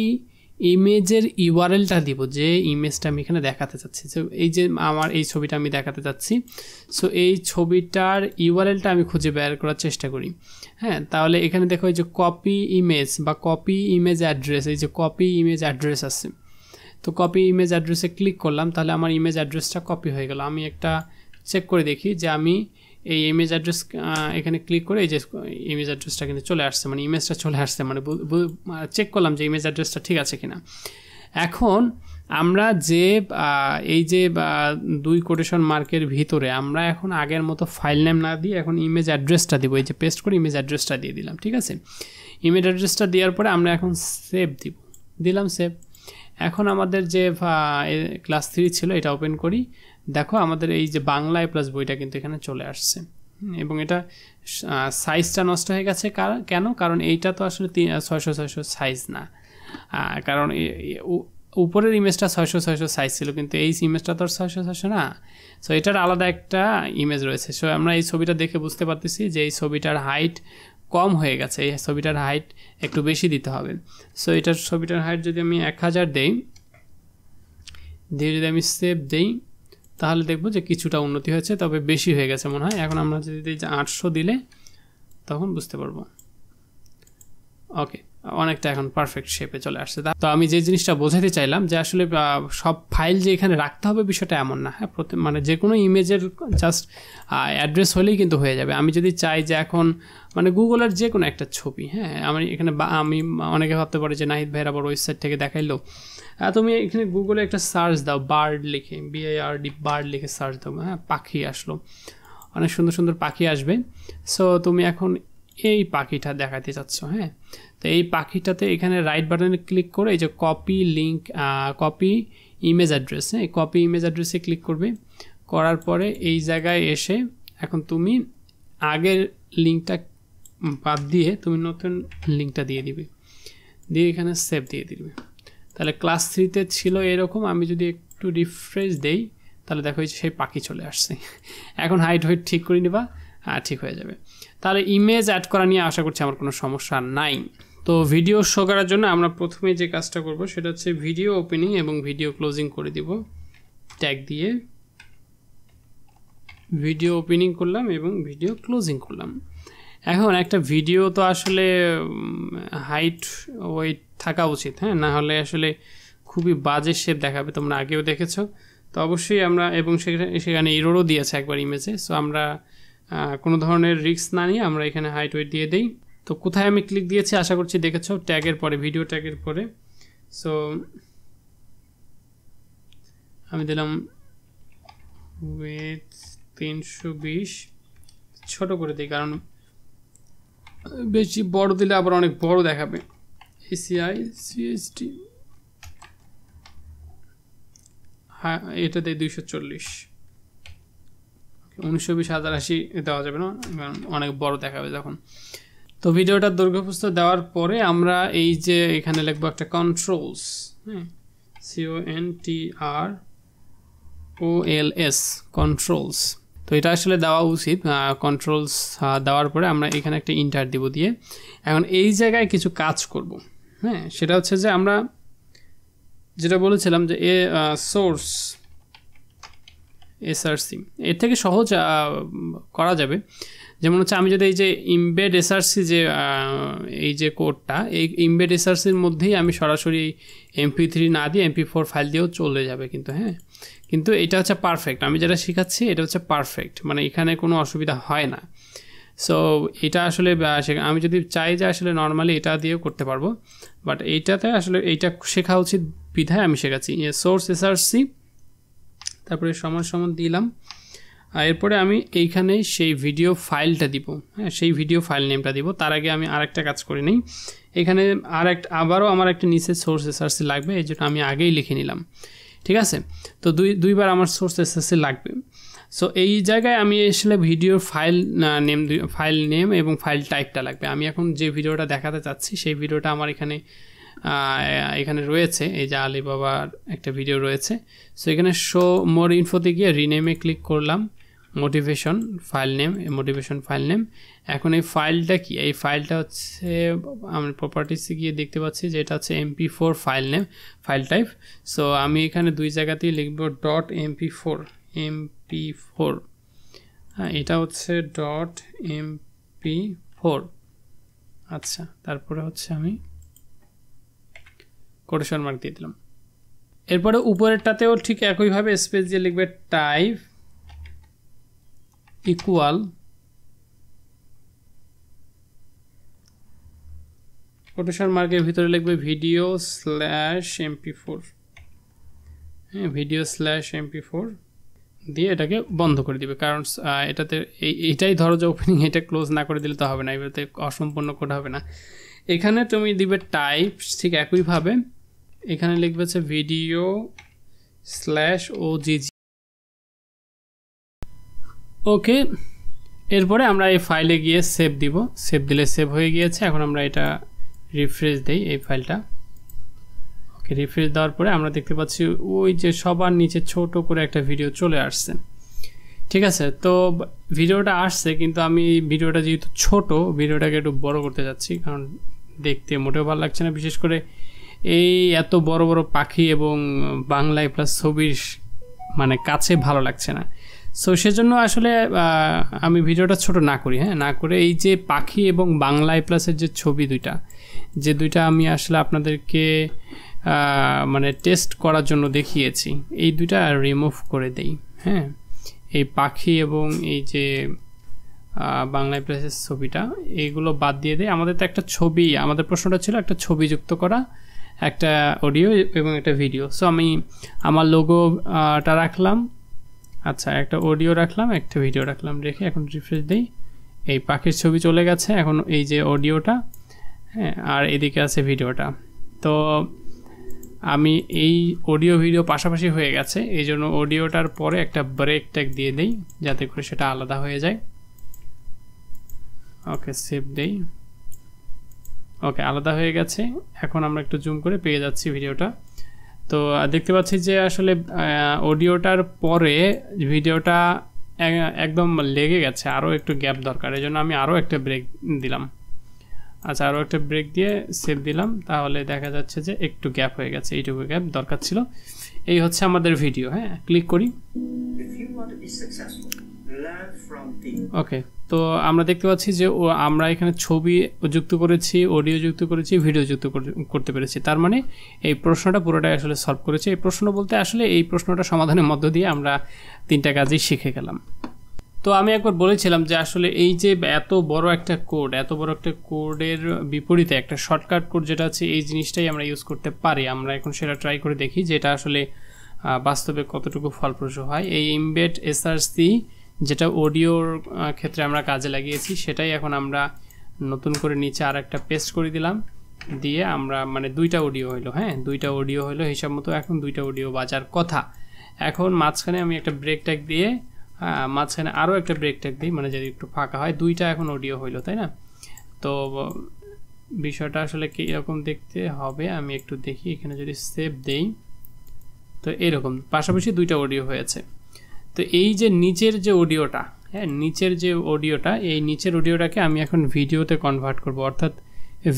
ইমেজের URLটা দিব, যে ইমেজটা আমি এখানে দেখাতে চাচ্ছি। সো এই যে আমার এই ছবিটা আমি দেখাতে চাচ্ছি, সো এই ছবিটার URLটা আমি খুঁজে বের করার চেষ্টা করি, হ্যাঁ। তাহলে এখানে দেখো এই যে কপি ইমেজ বা কপি ইমেজ অ্যাড্রেস, এই যে কপি ইমেজ অ্যাড্রেস আছে। তো কপি ইমেজ অ্যাড্রেসে ক্লিক করলাম, তাহলে আমার ইমেজ অ্যাড্রেসটা কপি হয়ে গেল। আমি একটা চেক করে দেখি যে আমি এই ইমেজ অ্যাড্রেস এখানে ক্লিক করে এই যে ইমেজ অ্যাড্রেসটা কিন্তু চলে আসছে, মানে ইমেজটা চলে আসছে, মানে চেক করলাম যে ইমেজ অ্যাড্রেসটা ঠিক আছে কিনা। এখন আমরা যে এই যে 2 কোটেশন মার্কের ভিতরে আমরা এখন আগের মতো ফাইল নেম না দিয়ে এখন ইমেজ অ্যাড্রেসটা দিব, এই যে পেস্ট করে ইমেজ অ্যাড্রেসটা দিয়ে দিলাম, ঠিক আছে। ইমেজ অ্যাড্রেসটা দেওয়ার পরে আমরা এখন সেভ দিলাম সেভ। এখন আমাদের যে ক্লাস 3 ছিল এটা ওপেন করি, দেখো আমাদের এই যে বাংলা প্লাস বইটা কিন্তু এখানে চলে আসছে, এবং এটা সাইজটা নষ্ট হয়ে গেছে। কেন? কারণ এইটা তো আসলে 600 সাইজ না, কারণ উপরের ইমেজটা 600 সাইজ ছিল, কিন্তু এই ইমেজটা তো 600 না। সো এটার আলাদা একটা ইমেজ রয়েছে। সো আমরা এই ছবিটা দেখে বুঝতে পারতেছি যে এই ছবিটার হাইট কম হয়ে গেছে, এই ছবিটার হাইট একটু বেশি দিতে হবে। সো এটার ছবিটার হাইট যদি আমি 1000 দেই, দিয়ে যদি আমি সেভ দেই, তাহলে দেখবো যে কিছুটা উন্নতি হয়েছে, তবে বেশি হয়ে গেছে মনে হয়। এখন আমরা যদি 800 দিলে তখন বুঝতে পারবো। ওকে, অনেকটা এখন পারফেক্ট শেপে চলে আসছে। তো আমি যে জিনিসটা বোঝাতে চাইলাম যে আসলে সব ফাইল যে এখানে রাখতে হবে বিষয়টা এমন না, হ্যাঁ। মানে যে কোনো ইমেজের জাস্ট অ্যাড্রেস হলেই কিন্তু হয়ে যাবে। আমি যদি চাই যে এখন মানে গুগলের যে কোনো একটা ছবি, হ্যাঁ, আমি এখানে আমি অনেকে ভাবতে পারি যে নাহিদ ভাইয়ের আবার ওয়েবসাইট থেকে দেখাইলো, তুমি এখানে গুগলে একটা সার্চ দাও, বার্ড লিখে, BARD বার্ড লিখে সার্চ দাও, হ্যাঁ, পাখি আসলো, অনেক সুন্দর সুন্দর পাখি আসবে। সো তুমি এখন এই পাখিটা দেখাতে চাচ্ছ, হ্যাঁ। তো এই পাখিটাতে এখানে রাইট বাটনে ক্লিক করে এই যে copy link, copy image address, হ্যাঁ, কপি ইমেজ অ্যাড্রেসে ক্লিক করবে। করার পরে এই জায়গায় এসে এখন তুমি আগের লিঙ্কটা বাদ দিয়ে তুমি নতুন লিঙ্কটা দিয়ে দিবে, দিয়ে এখানে সেভ দিয়ে দিবে। তাহলে ক্লাস 3তে ছিল এরকম। আমি যদি একটু রিফ্রেশ দেই, তাহলে দেখো সেই পাখি চলে আসছে। এখন হাইট ঠিক করে নিবা, ঠিক হয়ে যাবে। তাহলে ইমেজ অ্যাড করা নিয়ে আশা করছি আমার কোনো সমস্যা নাই। তো ভিডিও শো করার জন্য আমরা প্রথমে যে কাজটা করব সেটা হচ্ছে ভিডিও ওপেনিং এবং ভিডিও ক্লোজিং করে দিব ট্যাগ দিয়ে। ভিডিও ওপেনিং করলাম এবং ভিডিও ক্লোজিং করলাম। এখন একটা ভিডিও তো আসলে হাইট ওয়েট থাকা উচিত, হ্যাঁ, না হলে আসলে খুবই বাজে শেপ দেখাবে, তোমরা আগেও দেখেছো। তো অবশ্যই আমরা, এবং সেখানে এররও দিয়েছে একবার ইমেজে। সো আমরা কোনো ধরনের রিস্ক না নিয়ে আমরা এখানে হাইট ওয়েট দিয়ে দিই। তো কোথায় আমি ক্লিক দিয়েছি আশা করছি দেখেছো, ট্যাগের পরে, ভিডিও ট্যাগের পরে। সো আমি দিলাম ওয়েট 320, ছোট করে দিই কারণ বেশি বড় দিলে আবার অনেক বড় দেখাবে। ACI CST, হ্যাঁ এটা দেয় 240, 1920 দেওয়া যাবে না কারণ অনেক বড় দেখাবে তখন। তো ভিডিওটার দৈর্ঘ্যপ্রস্থ দেওয়ার পরে আমরা এই যে এখানে লিখবো একটা কন্ট্রোলস, হ্যাঁ, CONTROLS, কন্ট্রোলস। তো এটা আসলে দেওয়া উচিত। কন্ট্রোলস দেওয়ার পরে আমরা এখানে একটা ইন্টার দিব, দিয়ে এখন এই জায়গায় কিছু কাজ করব, হ্যাঁ, সেটা হচ্ছে যে আমরা যেটা বলেছিলাম যে সোর্স SRC, এর থেকে সহজ করা যাবে। যেমন হচ্ছে আমি যদি এই যে ইমবেড SRC যে এই যে কোডটা, এই ইমবেড SRCর মধ্যেই আমি সরাসরি MP3 না দিয়ে MP4 ফাইল দিয়েও চলে যাবে কিন্তু, হ্যাঁ, কিন্তু এটা হচ্ছে পারফেক্ট। আমি যেটা শেখাচ্ছি এটা হচ্ছে পারফেক্ট, মানে এখানে কোনো অসুবিধা হয় না। সো এটা আসলে আমি যদি চাই যে আসলে নর্মালি এটা দিয়েও করতে পারবো, বাট এইটাতে আসলে এইটা শেখা উচিত বিধায় আমি শেখাচ্ছি। সোর্স SRC, তারপরে সমান সমান দিলাম, আর এরপরে আমি এইখানে সেই ভিডিও ফাইলটা দিব, হ্যাঁ, সেই ভিডিও ফাইল নেমটা দিব। তার আগে আমি আরেকটা কাজ করে নিই, এখানে আবারও আমার একটা নিচে সোর্স SRC লাগবে, এই জন্য আমি আগেই লিখে নিলাম, ঠিক আছে। তো দুইবার আমার সোর্স SRC লাগবে। সো এই জায়গায় আমি আসলে ভিডিওর ফাইল নেম এবং ফাইল টাইপটা লাগবে। আমি এখন যে ভিডিওটা দেখাতে চাচ্ছি সেই ভিডিওটা আমার এখানে রয়েছে, এই যে আলিবাবার একটা ভিডিও রয়েছে। সো এখানে শো মোর ইনফোতে গিয়ে রিনেমে ক্লিক করলাম, মোটিভেশন ফাইল নেম। এখন এই ফাইলটা কি, এই ফাইলটা হচ্ছে আমি প্রপার্টিসে গিয়ে দেখতে পাচ্ছি যে এটা হচ্ছে MP4 file name, file type. So আমি এখানে দুই জায়গাতেই লিখব .mp4, হ্যাঁ, এটা হচ্ছে .mp4। আচ্ছা, তারপরে হচ্ছে আমি কোটেশন মার্ক দিয়ে দিলাম। এরপরে উপরেরটাতেও ঠিক একইভাবে স্পেস দিয়ে লিখবে টাইপ ইকুয়াল কোটেশন মার্কের ভিতরে লিখবে video/mp4, হ্যাঁ, video/mp4 দিয়ে এটাকে বন্ধ করে দিবে, কারণ এটাতে এইটাই ধরো যে ওপেনিং, এটা ক্লোজ না করে দিলে তো হবে না, এটাতে অসম্পূর্ণ কোড হবে না। এখানে তুমি দিবে টাইপ, ঠিক একইভাবে এখানে লিখবে হচ্ছে video/ogg, ওকে। এরপরে আমরা এই ফাইলে গিয়ে সেভ দিব, সেভ দিলে সেভ হয়ে গিয়েছে। এখন আমরা এটা রিফ্রেশ দেই এই ফাইলটা, ওকে। রিফ্রেশ দেওয়ার পরে আমরা দেখতে পাচ্ছি ওই যে সবার নিচে ছোট করে একটা ভিডিও চলে আসছে, ঠিক আছে। তো ভিডিওটা আসছে, কিন্তু আমি ভিডিওটা যেহেতু ছোট, ভিডিওটাকে একটু বড় করতে যাচ্ছি, কারণ দেখতে মোটেও ভালো লাগছে না, বিশেষ করে এই এত বড় বড় পাখি এবং বাংলায় প্লাস ছবির মানে কাছে ভালো লাগছে না। সো সেজন্য আসলে আমি ভিডিওটা ছোট না করি, হ্যাঁ, না করে এই যে পাখি এবং বাংলায় প্লাসের যে ছবি দুইটা আমি আসলে আপনাদেরকে মানে টেস্ট করার জন্য দেখিয়েছি, এই দুইটা রিমুভ করে দেই, হ্যাঁ, এই পাখি এবং এই যে বাংলায় প্লাসের ছবিটা, এইগুলো বাদ দিয়ে দেয়। আমাদের তো একটা ছবি, আমাদের প্রশ্নটা ছিল একটা ছবি যুক্ত করা, একটা অডিও এবং একটা ভিডিও। সো আমি আমার লোগোটা রাখলাম, আচ্ছা, একটা অডিও রাখলাম, একটা ভিডিও রাখলাম, রেখে এখন রিফ্রেশ দিই, এই পাখির ছবি চলে গেছে, এখন এই যে অডিওটা, হ্যাঁ, আর এদিকে আছে ভিডিওটা। তো আমি এই অডিও ভিডিও পাশাপাশি হয়ে গেছে, এই জন্য অডিওটার পরে একটা ব্রেক ট্যাগ দিয়ে দেই যাতে করে সেটা আলাদা হয়ে যায়, ওকে। সেভ দেই, ওকে, আলাদা হয়ে গেছে। এখন আমরা একটু জুম করে পেয়ে যাচ্ছি ভিডিওটা। তো দেখতে পাচ্ছি যে আসলে অডিওটার পরে ভিডিওটা একদম লেগে গেছে, আরও একটু গ্যাপ দরকার, এই জন্য আমি আরও একটা ব্রেক দিলাম, আচ্ছা, আরও একটা ব্রেক দিয়ে সেভ দিলাম, তাহলে দেখা যাচ্ছে যে একটু গ্যাপ হয়ে গেছে, এইটুকু গ্যাপ দরকার ছিল। এই হচ্ছে আমাদের ভিডিও। হ্যাঁ, ক্লিক করি। ওকে, তো আমরা দেখতে পাচ্ছি যে আমরা এখানে ছবি যুক্ত করেছি, অডিও যুক্ত করেছি, ভিডিও যুক্ত করতে পেরেছি। তার মানে এই প্রশ্নটা পুরোটাই আসলে সলভ করেছে। এই প্রশ্ন বলতে আসলে এই প্রশ্নটা সমাধানের মধ্য দিয়ে আমরা 3টা কাজই শিখে গেলাম। তো আমি একবার বলেছিলাম যে আসলে এই যে এত বড় একটা কোডের বিপরীতে একটা শর্টকাট কোড যেটা আছে, এই জিনিসটাই আমরা ইউজ করতে পারি। আমরা এখন সেটা ট্রাই করে দেখি যে এটা আসলে বাস্তবে কতটুকু ফলপ্রসূ হয়। এই এমবেড এসআরসি যেটা অডিওর ক্ষেত্রে আমরা কাজে লাগিয়েছি, সেটাই এখন আমরা নতুন করে নিচে আর একটা পেস্ট করে দিলাম, দিয়ে আমরা মানে 2টা অডিও হইলো। হ্যাঁ, 2টা অডিও হইলো হিসাব মতো। এখন 2টা অডিও বাজার কথা। এখন মাঝখানে আমি একটা ব্রেক ট্যাগ দিয়ে মাঝখানে আরও একটা ব্রেক ট্যাগ দিই, মানে যদি একটু ফাঁকা হয়। 2টা এখন অডিও হইলো, তাই না? তো বিষয়টা আসলে কি এরকম দেখতে হবে, আমি একটু দেখি। এখানে যদি সেভ দেই, তো এরকম পাশাপাশি 2টা অডিও হয়েছে। তো এই যে নিচের যে অডিওটা, হ্যাঁ, নিচের যে অডিওটা, এই নিচের অডিওটাকে আমি এখন ভিডিওতে কনভার্ট করব। অর্থাৎ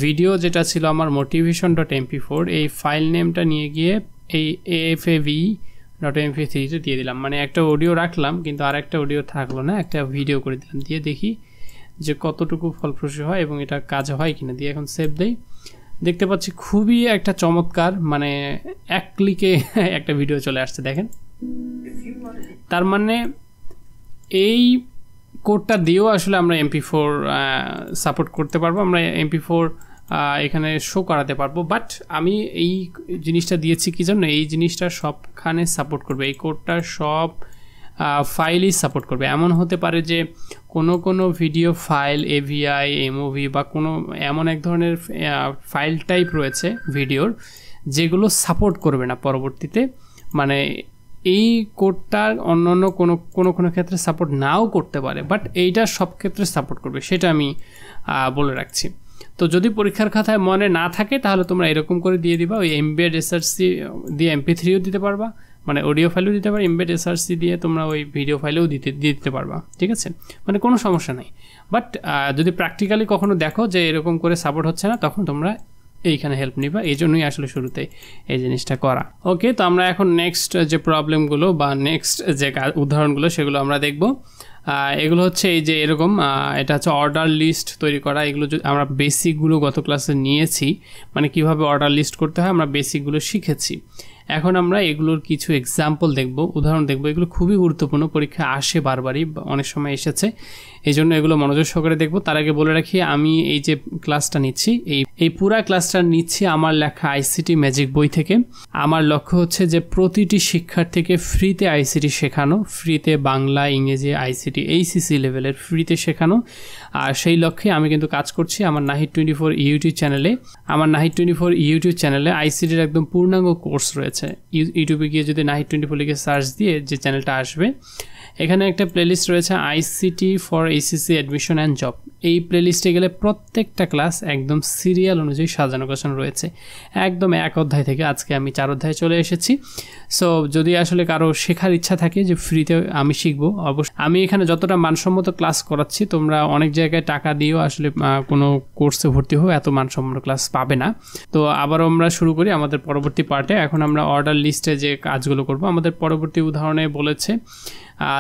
ভিডিও যেটা ছিল আমার motivation.mp4, এই ফাইল নেমটা নিয়ে গিয়ে এই AFAV.mp3 দিয়ে দিলাম। মানে একটা অডিও রাখলাম কিন্তু আর একটা অডিও থাকলো না, একটা ভিডিও করে দিলাম। দিয়ে দেখি যে কতটুকু ফলপ্রসূ হয় এবং এটা কাজ হয় কিনা। দিয়ে এখন সেভ দেই। দেখতে পাচ্ছি খুবই একটা চমৎকার, মানে এক ক্লিকে একটা ভিডিও চলে আসছে, দেখেন। তার মানে এই কোডটা দিয়েও আসলে আমরা MP4 সাপোর্ট করতে পারবো, আমরা MP4 এখানে শো করাতে পারবো। বাট আমি এই জিনিসটা দিয়েছি কি জন্য, এই জিনিসটা সবখানে সাপোর্ট করবে, এই কোডটা সব ফাইলই সাপোর্ট করবে। এমন হতে পারে যে কোনো ভিডিও ফাইল, AVI, MOV বা কোনো এমন এক ধরনের ফাইল টাইপ রয়েছে ভিডিওর, যেগুলো সাপোর্ট করবে না পরবর্তীতে। মানে এই কোডটা অন্য কোনো ক্ষেত্রে সাপোর্ট নাও করতে পারে, বাট এইটা সব ক্ষেত্রে সাপোর্ট করবে, সেটা আমি বলে রাখছি। তো যদি পরীক্ষার খাতায় মনে না থাকে, তাহলে তোমরা এরকম করে দিয়ে দিবা। ওই এমবেড এসআরসি দিয়ে MP3ও দিতে পারবা, মানে অডিও ফাইলও দিতে পারবা। এমবেড এসআরসি দিয়ে তোমরা ওই ভিডিও ফাইলেও দিতে পারবা, ঠিক আছে? মানে কোনো সমস্যা নাই। বাট যদি প্র্যাকটিক্যালি কখনো দেখো যে এরকম করে সাপোর্ট হচ্ছে না, তখন তোমরা এইখানে হেল্প নিবা। এই জন্যই আসলে শুরুতে এই জিনিসটা করা। ওকে, তো আমরা এখন নেক্সট যে প্রবলেমগুলো বা নেক্সট যে উদাহরণগুলো, সেগুলো আমরা দেখব। এগুলো হচ্ছে এই যে এরকম, এটা হচ্ছে অর্ডার লিস্ট তৈরি করা। এগুলো আমরা বেসিকগুলো গত ক্লাসে নিয়েছি, মানে কিভাবে অর্ডার লিস্ট করতে হয় আমরা বেসিকগুলো শিখেছি। এখন আমরা এগুলোর কিছু এক্সাম্পল দেখব, উদাহরণ দেখব। এগুলো খুবই গুরুত্বপূর্ণ, পরীক্ষা আসে বারবারই, অনেক সময় এসেছে, এই জন্য এগুলো মনোযোগ সহকারে দেখব। তার আগে বলে রাখি, আমি এই যে ক্লাসটা নিচ্ছি, এই পুরা ক্লাসটা নিচ্ছি আমার লেখা আইসিটি ম্যাজিক বই থেকে। আমার লক্ষ্য হচ্ছে যে প্রতিটি শিক্ষার্থীকে ফ্রিতে আইসিটি শেখানো, ফ্রিতে বাংলা, ইংরেজি, আইসিটি ACC লেভেলের ফ্রিতে শেখানো। আর সেই লক্ষ্যে আমি কিন্তু কাজ করছি আমার নাহিদ24 ইউটিউব চ্যানেলে। আমার নাহিদ24 ইউটিউব চ্যানেলে আইসিটির একদম পূর্ণাঙ্গ কোর্স রয়েছে। ইউটিউবে গিয়ে যদি নাহিদ24 লিখে সার্চ দিয়ে যে চ্যানেলটা আসবে, এখানে একটা প্লেলিস্ট রয়েছে ICT for ACC admission and job. এই প্লেলিস্টে গেলে প্রত্যেকটা ক্লাস একদম সিরিয়াল অনুযায়ী সাজানো গোছানো রয়েছে, একদম 1 অধ্যায় থেকে। আজকে আমি 4 অধ্যায়ে চলে এসেছি। সো যদি আসলে কারো শেখার ইচ্ছা থাকে যে ফ্রিতে আমি শিখবো, অবশ্যই আমি এখানে যতটা মানসম্মত ক্লাস করাচ্ছি, তোমরা অনেক জায়গায় টাকা দিয়েও আসলে কোনো কোর্সে ভর্তি হও, এত মানসম্মত ক্লাস পাবে না। তো আবারও আমরা শুরু করি আমাদের পরবর্তী পার্টে। এখন আমরা অর্ডার লিস্টে যে কাজগুলো করব, আমাদের পরবর্তী উদাহরণে বলেছে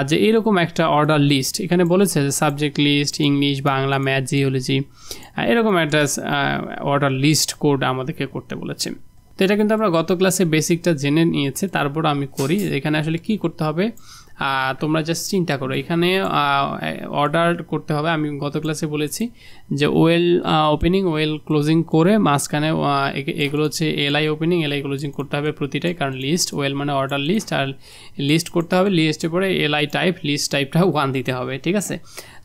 যে এরকম একটা অর্ডার লিস্ট। এখানে বলেছে যে subject list, English, Bangla, math, geology, এরকম একটা অর্ডার লিস্ট কোড আমাদেরকে করতে বলেছে। তো এটা কিন্তু আমরা গত ক্লাসে বেসিকটা জেনে নিয়েছি, তারপর আমি করি। এখানে আসলে কি করতে হবে তোমরা জাস্ট চিন্তা করো। এখানে অর্ডার করতে হবে, আমি গত ক্লাসে বলেছি যে ওয়েল ওপেনিং, ওয়েল ক্লোজিং করে মাঝখানে এগুলো হচ্ছে এলআই ওপেনিং, এলআই ক্লোজিং করতে হবে প্রতিটাই, কারণ লিস্ট, ওয়েল মানে অর্ডার লিস্ট, আর লিস্ট করতে হবে। লিস্টে পরে এলআই টাইপ, লিস্ট টাইপটা 1 দিতে হবে, ঠিক আছে?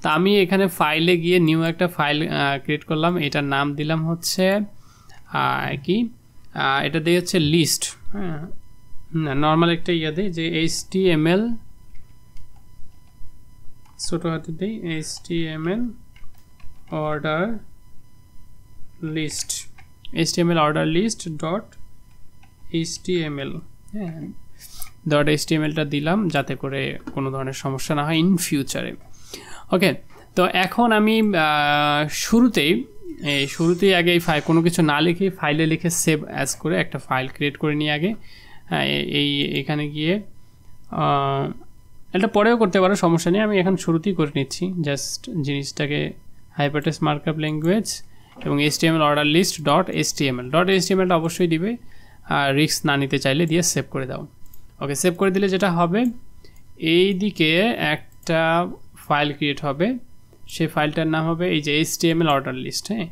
তো আমি এখানে ফাইলে গিয়ে নিউ একটা ফাইল ক্রিয়েট করলাম, এটার নাম দিলাম হচ্ছে কি, এটা দিয়ে হচ্ছে লিস্ট। হ্যাঁ, না নর্মাল একটা ইয়ে দেয় যে HTML, ছোটো হাতে দিই HTML order list, HTML order list dot HTML। হ্যাঁ, ডট HTMLটা দিলাম যাতে করে কোনো ধরনের সমস্যা না হয় ইন ফিউচারে। ওকে, তো এখন আমি শুরুতেই এই শুরুতেই আগে এই ফাইল কোনো কিছু না লিখে ফাইলে লিখে সেভ অ্যাজ করে একটা ফাইল ক্রিয়েট করে নিয়ে আগে, হ্যাঁ এই এখানে গিয়ে এটা পরেও করতে পারো, সমস্যা নেই। আমি এখন শুরুতেই করে নিচ্ছি জাস্ট জিনিসটাকে, হাইপারটেক্সট মার্কআপ ল্যাঙ্গুয়েজ এবং HTML অর্ডার লিস্ট .html অবশ্যই দিবে, আর রিস্ক না নিতে চাইলে দিয়ে সেভ করে দাও। ওকে, সেভ করে দিলে যেটা হবে, এই দিকে একটা ফাইল ক্রিয়েট হবে, সেই ফাইলটার নাম হবে এই যে HTML অর্ডার লিস্ট। হ্যাঁ,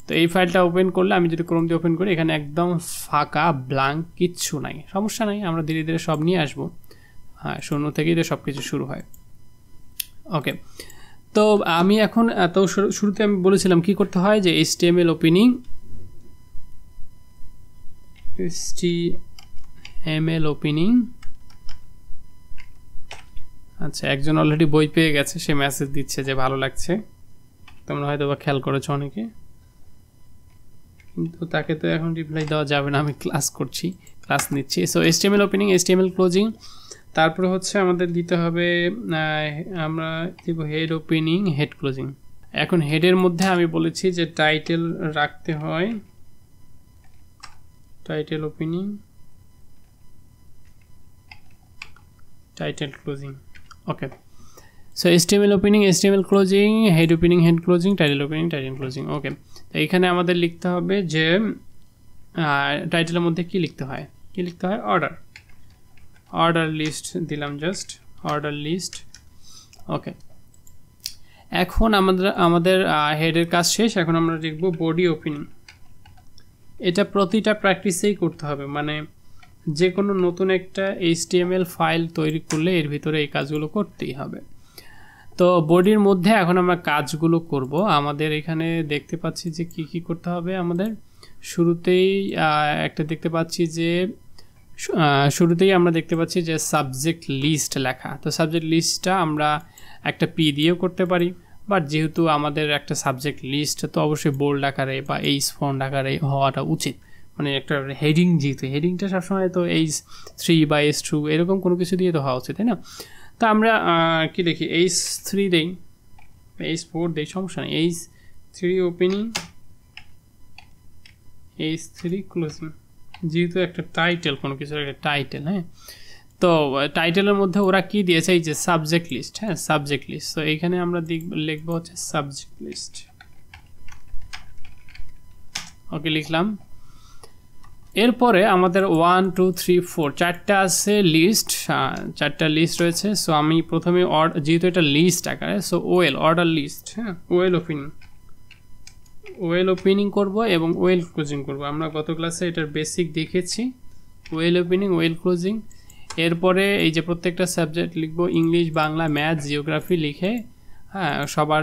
তো এই ফাইলটা ওপেন করলে, আমি যদি ক্রোম দিয়ে ওপেন করি, এখানে একদম ফাঁকা ব্ল্যাঙ্ক, কিচ্ছু নাই, সমস্যা নাই, আমরা ধীরে ধীরে সব নিয়ে আসবো। হ্যাঁ, শূন্য থেকেই তো সব কিছু শুরু হয়। ওকে, তো আমি এখন তো শুরুতে আমি বলেছিলাম কি করতে হয়, যে HTML ওপেনিং। আচ্ছা, একজন অলরেডি বই পেয়ে গেছে, সে মেসেজ দিচ্ছে যে ভালো লাগছে, তোমরা হয়তো বা খেয়াল করেছো অনেকে, কিন্তু তাকে তো এখন রিপ্লাই দেওয়া যাবে না, আমি ক্লাস নিচ্ছি। So HTML opening, HTML closing, তারপরে হচ্ছে আমাদের দিতে হবে, আমরা দিব হেড ওপেনিং, হেড ক্লোজিং। এখন হেডের মধ্যে আমি বলেছি যে টাইটেল রাখতে হয়, title opening, title closing. Okay, so HTML opening, HTML closing, head opening, head closing, title opening, title closing. Okay, তো এখানে আমাদের লিখতে হবে যে টাইটেলের মধ্যে কি লিখতে হয়, অর্ডার লিস্ট দিলাম, জাস্ট অর্ডার লিস্ট। ওকে, এখন আমাদের হেডের কাজ শেষ। এখন আমরা লিখব বডি ওপেনিং। এটা প্রতিটা প্র্যাকটিসেই করতে হবে, মানে যে কোনো নতুন একটা HTML ফাইল তৈরি করলে এর ভিতরে এই কাজগুলো করতেই হবে। তো বডির মধ্যে এখন আমরা কাজগুলো করব। আমাদের এখানে দেখতে পাচ্ছি যে কি কি করতে হবে। আমাদের শুরুতেই আমরা দেখতে পাচ্ছি যে সাবজেক্ট লিস্ট লেখা। তো সাবজেক্ট লিস্টটা আমরা একটা P দিয়েও করতে পারি, বাট যেহেতু আমাদের একটা সাবজেক্ট লিস্ট, তো অবশ্যই বোল্ড আকারে বা ফন্ট আকারে হওয়াটা উচিত। মানে একটা হেডিং, যেহেতু হেডিংটা সবসময় তো H3 বা H2 এরকম কোনো কিছু দিয়ে তো হওয়া উচিত, তাই না? তো আমরা কি দেখি, H3 দেই, H4 দেই, সমস্যা নেই। H3 ওপেনিং, H3 ক্লোজিং, যেহেতু একটা টাইটেল, কোনো কিছুর একটা টাইটেল। হ্যাঁ, তো টাইটেলের মধ্যে ওরা কি দিয়েছে, এই যে সাবজেক্ট লিস্ট। হ্যাঁ, সাবজেক্ট লিস্ট। তো এইখানে আমরা লিখবো হচ্ছে সাবজেক্ট লিস্ট। ওকে, লিখলাম। এরপরে আমাদের 1 2 3 4 চারটা আছে লিস্ট, চারটা লিস্ট রয়েছে। সো আমি প্রথমে যেহেতু এটা লিস্ট আকারে, সো অর্ডার লিস্ট। হ্যাঁ, ওয়েল ওপেনিং করব এবং ওয়েল ক্লোজিং করব। আমরা গত ক্লাসে এটার বেসিক দেখেছি, ওয়েল ওপেনিং, ওয়েল ক্লোজিং। এরপরে এই যে প্রত্যেকটা সাবজেক্ট লিখব, ইংলিশ, বাংলা, ম্যাথ, জিওগ্রাফি লিখে, হ্যাঁ, সবার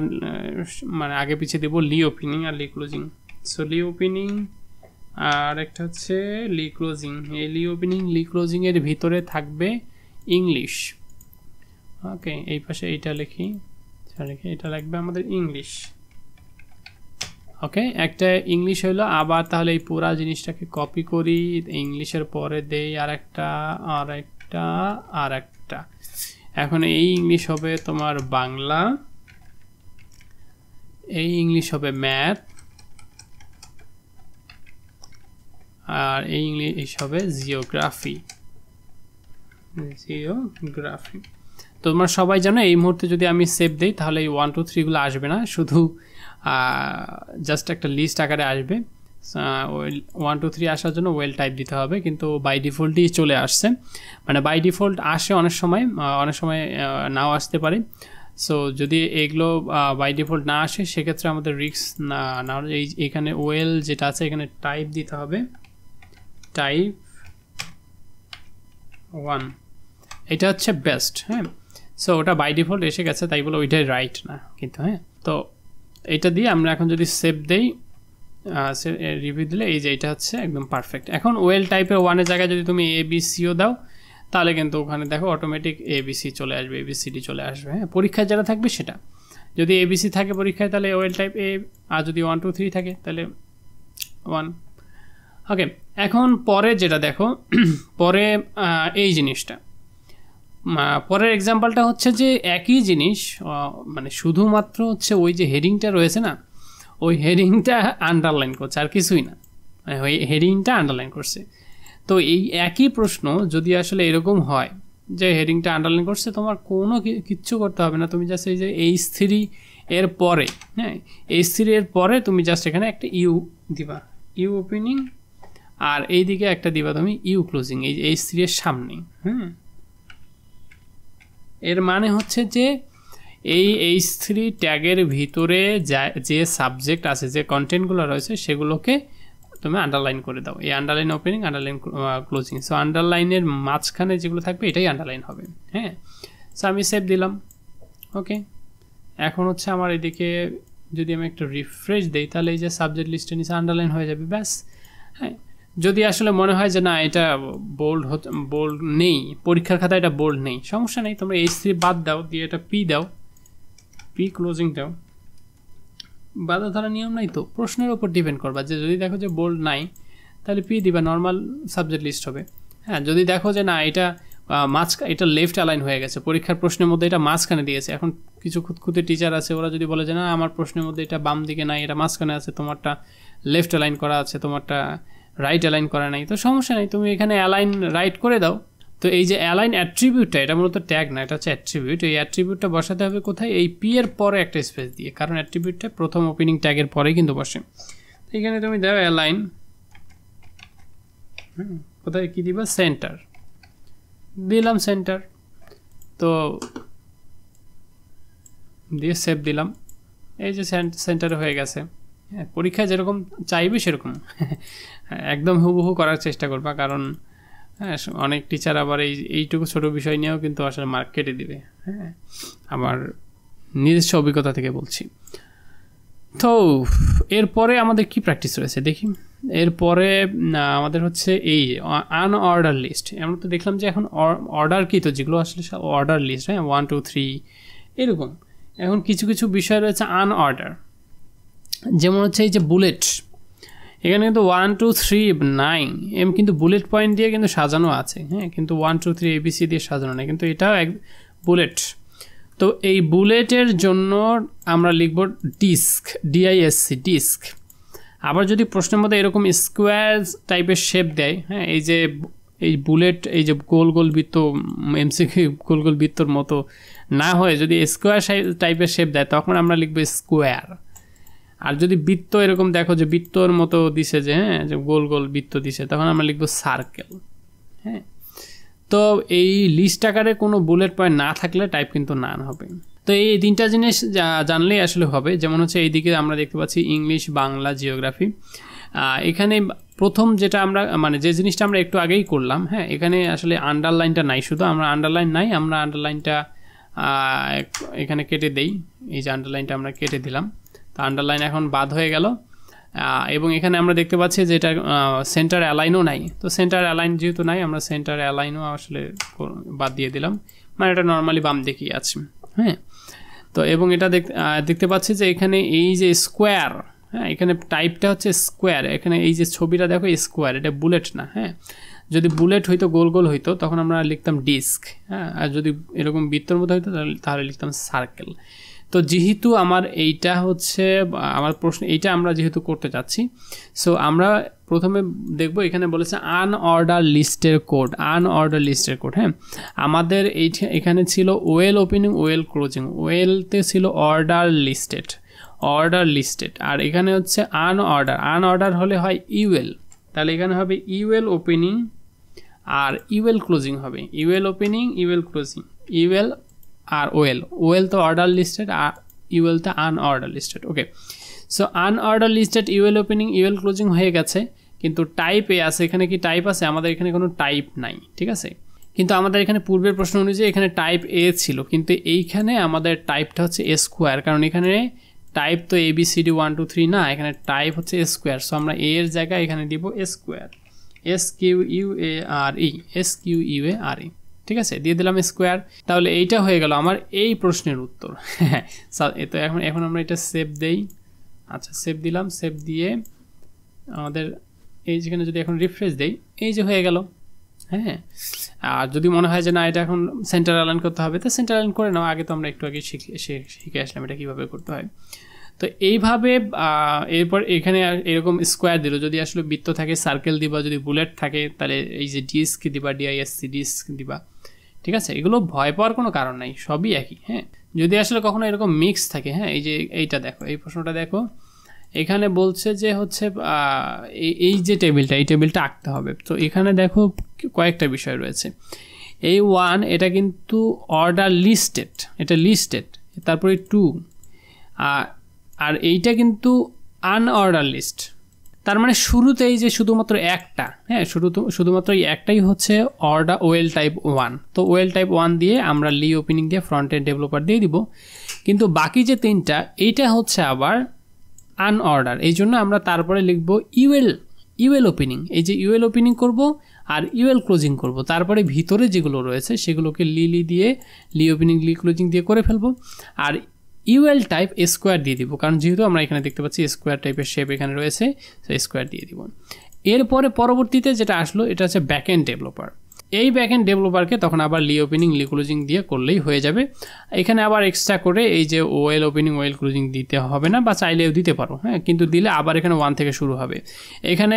মানে আগে পিছিয়ে দেবো লি ওপেনিং আর লি ক্লোজিং। সো লি ওপেনিং আর একটা হচ্ছে লি ক্লোজিং। এই লি ওপেনিং, লি ক্লোজিং এর ভিতরে থাকবে ইংলিশ। ওকে, এই পাশে এইটা লিখি, এটা লাগবে আমাদের ইংলিশ। ওকে, একটা ইংলিশ হইলো। আবার তাহলে এই পুরা জিনিসটাকে কপি করি, ইংলিশের পরে দেই আরেকটা। এখন এই ইংলিশ হবে তোমার বাংলা, এই ইংলিশ হবে ম্যাথ, আর এই ইংলিশ হবে জিওগ্রাফি। তোমরা সবাই জানো এই মুহূর্তে যদি আমি সেভ দেই তাহলে এই 1 2 3 গুলো আসবে না, শুধু জাস্ট একটা লিস্ট আকারে আসবে। 1 2 3 আসার জন্য ওয়েল টাইপ দিতে হবে, কিন্তু বাই ডিফল্টই চলে আসছে। মানে বাই ডিফল্ট আসে অনেক সময় নাও আসতে পারে। সো যদি এগুলো বাই ডিফল্ট না আসে, সেক্ষেত্রে আমাদের রিস্ক না এইখানে ওয়েল যেটা আছে এখানে টাইপ দিতে হবে, টাইপ 1, এটা হচ্ছে বেস্ট। হ্যাঁ, সো ওটা বাই ডিফল্ট এসে গেছে, তাই বলে ওইটাই রাইট না কিন্তু। হ্যাঁ, তো এটা দিয়ে আমরা এখন যদি সেভ দেই, রিভিউ দিলে এই যে এটা হচ্ছে একদম পারফেক্ট। এখন ওয়েল টাইপের 1-এর জায়গায় যদি তুমি ABCও দাও, তাহলে কিন্তু ওখানে দেখো অটোমেটিক ABC চলে আসবে, ABCD চলে আসবে। হ্যাঁ, পরীক্ষায় যেটা থাকবে সেটা। যদি ABC থাকে পরীক্ষায় তাহলে ওয়েল টাইপ A, আর যদি 1 2 3 থাকে তাহলে 1। ওকে, এখন পরে যেটা দেখো, পরে এই জিনিসটা, পরের এক্সাম্পলটা হচ্ছে যে একই জিনিস, মানে শুধুমাত্র হচ্ছে ওই যে হেডিংটা রয়েছে না, ওই হেডিংটা আন্ডারলাইন করছে, আর কিছুই না, মানে ওই হেডিংটা আন্ডারলাইন করছে। তো এই একই প্রশ্ন যদি আসলে এরকম হয় যে হেডিংটা আন্ডারলাইন করছে, তোমার কোনো কিচ্ছু করতে হবে না, তুমি জাস্ট এই যে H3 এর পরে, হ্যাঁ H3 এর পরে তুমি জাস্ট এখানে একটা ইউ দিবা, ইউ ওপেনিং, আর এইদিকে একটা দিবা তুমি ইউ ক্লোজিং, এই H3 এর সামনে। এর মানে হচ্ছে যে এই H3 ট্যাগের ভিতরে যে সাবজেক্ট আছে, যে কন্টেন্টগুলো রয়েছে, সেগুলোকে তুমি আন্ডারলাইন করে দাও। এই underline opening, underline closing, so আন্ডারলাইনের মাঝখানে যেগুলো থাকবে এটাই আন্ডারলাইন হবে। হ্যাঁ, সো আমি সেভ দিলাম। ওকে, এখন হচ্ছে আমার এদিকে যদি আমি একটু রিফ্রেশ দিই, তাহলে এই যে সাবজেক্ট লিস্টের নিচে আন্ডারলাইন হয়ে যাবে, ব্যাস। হ্যাঁ, যদি আসলে মনে হয় যে না এটা বোল্ড নেই, পরীক্ষার খাতায় এটা বোল্ড নেই, সমস্যা নেই, তোমরা H3 বাদ দাও, দিয়ে এটা পি দাও, পি ক্লোজিং দাও। বাধা ধরা নিয়ম নাই তো, প্রশ্নের উপর ডিপেন্ড করবা, যে যদি দেখো যে বোল্ড নাই তাহলে পি দিবা, নর্মাল সাবজেক্ট লিস্ট হবে। হ্যাঁ, যদি দেখো যে না এটা এটা লেফট অ্যালাইন হয়ে গেছে, পরীক্ষার প্রশ্নের মধ্যে এটা মাঝখানে দিয়েছে, এখন কিছু খুঁতখুঁতে টিচার আছে, ওরা যদি বলে যে না আমার প্রশ্নের মধ্যে এটা বাম দিকে নাই, এটা মাঝখানে আছে, তোমারটা লেফট অ্যালাইন করা আছে, তোমারটা রাইট অ্যালাইন করা নাই, তো সমস্যা নেই, তুমি এখানে অ্যালাইন রাইট করে দাও। তো এই যে অ্যালাইন অ্যাট্রিবিউটটা, এটা মূলত ট্যাগ না, এটা হচ্ছে অ্যাট্রিবিউট। এই অ্যাট্রিবিউটটা বসাতে হবে কোথায়? এই পি এর পরে একটা স্পেস দিয়ে, কারণ অ্যাট্রিবিউটটা প্রথম ওপেনিং ট্যাগের পরেই কিন্তু বসে। এখানে তুমি দাও অ্যালাইন, কোথায় কি দিবা? সেন্টার দিলাম, সেন্টার। তো দিয়ে সেভ দিলাম, এই যে সেন্টারে হয়ে গেছে। হ্যাঁ, পরীক্ষায় যেরকম চাইবে সেরকম একদম হুবহু করার চেষ্টা করবা, কারণ হ্যাঁ অনেক টিচার আবার এইটুকু ছোটো বিষয় নিয়েও কিন্তু আসলে মার্ক কেটে দিবে। হ্যাঁ, আমার নিজস্ব অভিজ্ঞতা থেকে বলছি। তো এরপরে আমাদের কি প্র্যাকটিস রয়েছে দেখি। এরপরে আমাদের হচ্ছে এই আনঅর্ডার লিস্ট। আমরা তো দেখলাম যে এখন অর্ডার কি, তো যেগুলো আসলে অর্ডার লিস্ট, হ্যাঁ 1 2 3 এরকম। এখন কিছু কিছু বিষয় রয়েছে আনঅর্ডার, যেমন হচ্ছে এই যে বুলেট, এখানে কিন্তু 1 2 3 9 এম কিন্তু বুলেট পয়েন্ট দিয়ে কিন্তু সাজানো আছে। হ্যাঁ, কিন্তু 1 2 3 ABC দিয়ে সাজানো নেই, কিন্তু এটাও এক বুলেট। তো এই বুলেটের জন্য আমরা লিখব ডিস্ক, DISC, ডিস্ক। আবার যদি প্রশ্নের মধ্যে এরকম স্কোয়ার টাইপের শেপ দেয়, হ্যাঁ এই যে এই বুলেট, এই যে গোল গোল বৃত্ত, MCQ গোল গোল বৃত্তর মতো না হয়ে যদি স্কোয়ার টাইপের শেপ দেয়, তখন আমরা লিখব স্কোয়ার। আর যদি বৃত্ত এরকম দেখো যে বৃত্তর মতো দিছে, যে হ্যাঁ যে গোল গোল বৃত্ত দিছে, তখন আমরা লিখব সার্কেল। হ্যাঁ, তো এই লিস্ট আকারে কোনো বুলেট পয়েন্ট না থাকলে টাইপ কিন্তু নান হবে। তো এই তিনটা জিনিস জানলেই আসলে হবে। যেমন হচ্ছে এইদিকে আমরা দেখতে পাচ্ছি ইংলিশ, বাংলা, জিওগ্রাফি। এখানে প্রথম যেটা আমরা মানে যে জিনিসটা আমরা একটু আগেই করলাম, হ্যাঁ এখানে আসলে আন্ডারলাইনটা নাই, শুধু আমরা আন্ডারলাইন নাই, আমরা আন্ডারলাইনটা এখানে কেটে দেই। এই যে আন্ডারলাইনটা আমরা কেটে দিলাম, তো আন্ডারলাইন এখন বাদ হয়ে গেল। এবং এখানে আমরা দেখতে পাচ্ছি যে এটা সেন্টার অ্যালাইনও নাই, তো সেন্টার অ্যালাইন যেহেতু নাই, আমরা সেন্টার অ্যালাইনও আসলে বাদ দিয়ে দিলাম, মানে এটা নর্মালি বাম দিকেই আছে। হ্যাঁ, তো এবং এটা দেখতে পাচ্ছি যে এখানে এই যে স্কোয়ার, হ্যাঁ এখানে টাইপটা হচ্ছে স্কোয়ার, এখানে এই যে ছবিটা দেখো স্কোয়ার, এটা বুলেট না। হ্যাঁ, যদি বুলেট হইতো, গোল গোল হইতো, তখন আমরা লিখতাম ডিস্ক। হ্যাঁ, আর যদি এরকম বৃত্তর মতো হইতো তাহলে লিখতাম সার্কেল। তো যেহেতু আমার এইটা হচ্ছে আমার প্রশ্ন, এইটা আমরা যেহেতু করতে চাচ্ছি, সো আমরা প্রথমে দেখব এখানে বলেছে আনঅর্ডার লিস্টের কোড, আনঅর্ডার লিস্টের কোড। হ্যাঁ, আমাদের এখানে ছিল ওয়েল ওপেনিং, ওয়েল ক্লোজিং, ওয়েলতে ছিল অর্ডার লিস্টেড, অর্ডার লিস্টেড, আর এখানে হচ্ছে আনঅর্ডার, আনঅর্ডার হলে হয় ইউএল, তাহলে এখানে হবে ইউএল ওপেনিং আর ইউএল ক্লোজিং হবে, UL opening, UL closing, UL আর ওয়েল, ওয়েল তো অর্ডার লিস্টেড আর ইউএল তো unorder listed. Okay, so unorder listed, UL opening, UL closing হয়ে গেছে, কিন্তু টাইপ এ আছে, এখানে কি টাইপ আছে? আমাদের এখানে কোনো টাইপ নাই, ঠিক আছে। কিন্তু আমাদের এখানে পূর্বের প্রশ্ন অনুযায়ী এখানে টাইপ এ ছিল, কিন্তু এইখানে আমাদের টাইপটা হচ্ছে স্কোয়ার, কারণ এখানে টাইপ তো ABCD 1 2 3 না, এখানে টাইপ হচ্ছে স্কোয়ার। সো আমরা এ এর জায়গায় এখানে দিব স্কোয়ার, SQUARE, SQUARE, ঠিক আছে, দিয়ে দিলাম স্কোয়ার। তাহলে এইটা হয়ে গেল আমার এই প্রশ্নের উত্তর। হ্যাঁ, তো এখন আমরা এটা সেভ দেই। আচ্ছা, সেভ দিলাম, সেভ দিয়ে আমাদের এই যেখানে যদি এখন রিফ্রেশ দেই, এই যে হয়ে গেল। হ্যাঁ, আর যদি মনে হয় যে না এটা এখন সেন্টার অ্যালাইন করতে হবে, তো সেন্টার অ্যালাইন করে নাও, আগে তো আমরা একটু আগে শিখে আসলাম এটা কীভাবে করতে হয়। তো এইভাবে এরপর এখানে এরকম স্কোয়ার দিল, যদি আসলে বৃত্ত থাকে সার্কেল দিবা, যদি বুলেট থাকে তাহলে এই যে ডিস্ক দিবা, ডিআইএসসি ডিস্ক দিবা, ঠিক আছে। এগুলো ভয় পাওয়ার কোনো কারণ নাই, সবই একই। হ্যাঁ, যদি আসলে কখনো এরকম মিক্স থাকে, হ্যাঁ, এই যে এইটা দেখো, এই প্রশ্নটা দেখো, এখানে বলছে যে হচ্ছে এই যে টেবিলটা, এই টেবিলটা আঁকতে হবে। তো এখানে দেখো কয়েকটা বিষয় রয়েছে। এই 1 এটা কিন্তু অর্ডার লিস্টেড, এটা লিস্টেড, তারপরে 2 আর এইটা কিন্তু আনঅর্ডার লিস্ট। তার মানে শুরুতেই যে শুধুমাত্র একটা, হ্যাঁ, শুধুমাত্র এই একটাই হচ্ছে অর্ডার ওয়েল টাইপ 1। তো ওয়েল টাইপ 1 দিয়ে আমরা লি ওপেনিং দিয়ে ফ্রন্ট এন্ড ডেভেলপার দিয়ে দিব, কিন্তু বাকি যে 3টা এইটা হচ্ছে আবার আনঅর্ডার। এই জন্য আমরা তারপরে লিখব ইউএল ওপেনিং। এই যে ইউএল ওপেনিং করব আর ইউএল ক্লোজিং করব, তারপরে ভিতরে যেগুলো রয়েছে সেগুলোকে লি ওপেনিং লি ক্লোজিং দিয়ে করে ফেলবো। আর ইউএল টাইপ স্কোয়ার দিয়ে দিব, কারণ যেহেতু আমরা এখানে দেখতে পাচ্ছি স্কোয়ার টাইপের শেপ এখানে রয়েছে, তো স্কোয়ার দিয়ে দিব। এরপরে পরবর্তীতে যেটা আসলো এটা হচ্ছে ব্যাক এন্ড ডেভেলপার। এই ব্যাক এন্ড ডেভেলপারকে তখন আবার লি ওপেনিং লি ক্লোজিং দিয়ে করলেই হয়ে যাবে। এখানে আবার এক্সট্রা করে এই যে ওয়েল ওপেনিং ওয়েল ক্লোজিং দিতে হবে না, বা চাইলেও দিতে পারো, হ্যাঁ, কিন্তু দিলে আবার এখানে 1 থেকে শুরু হবে। এখানে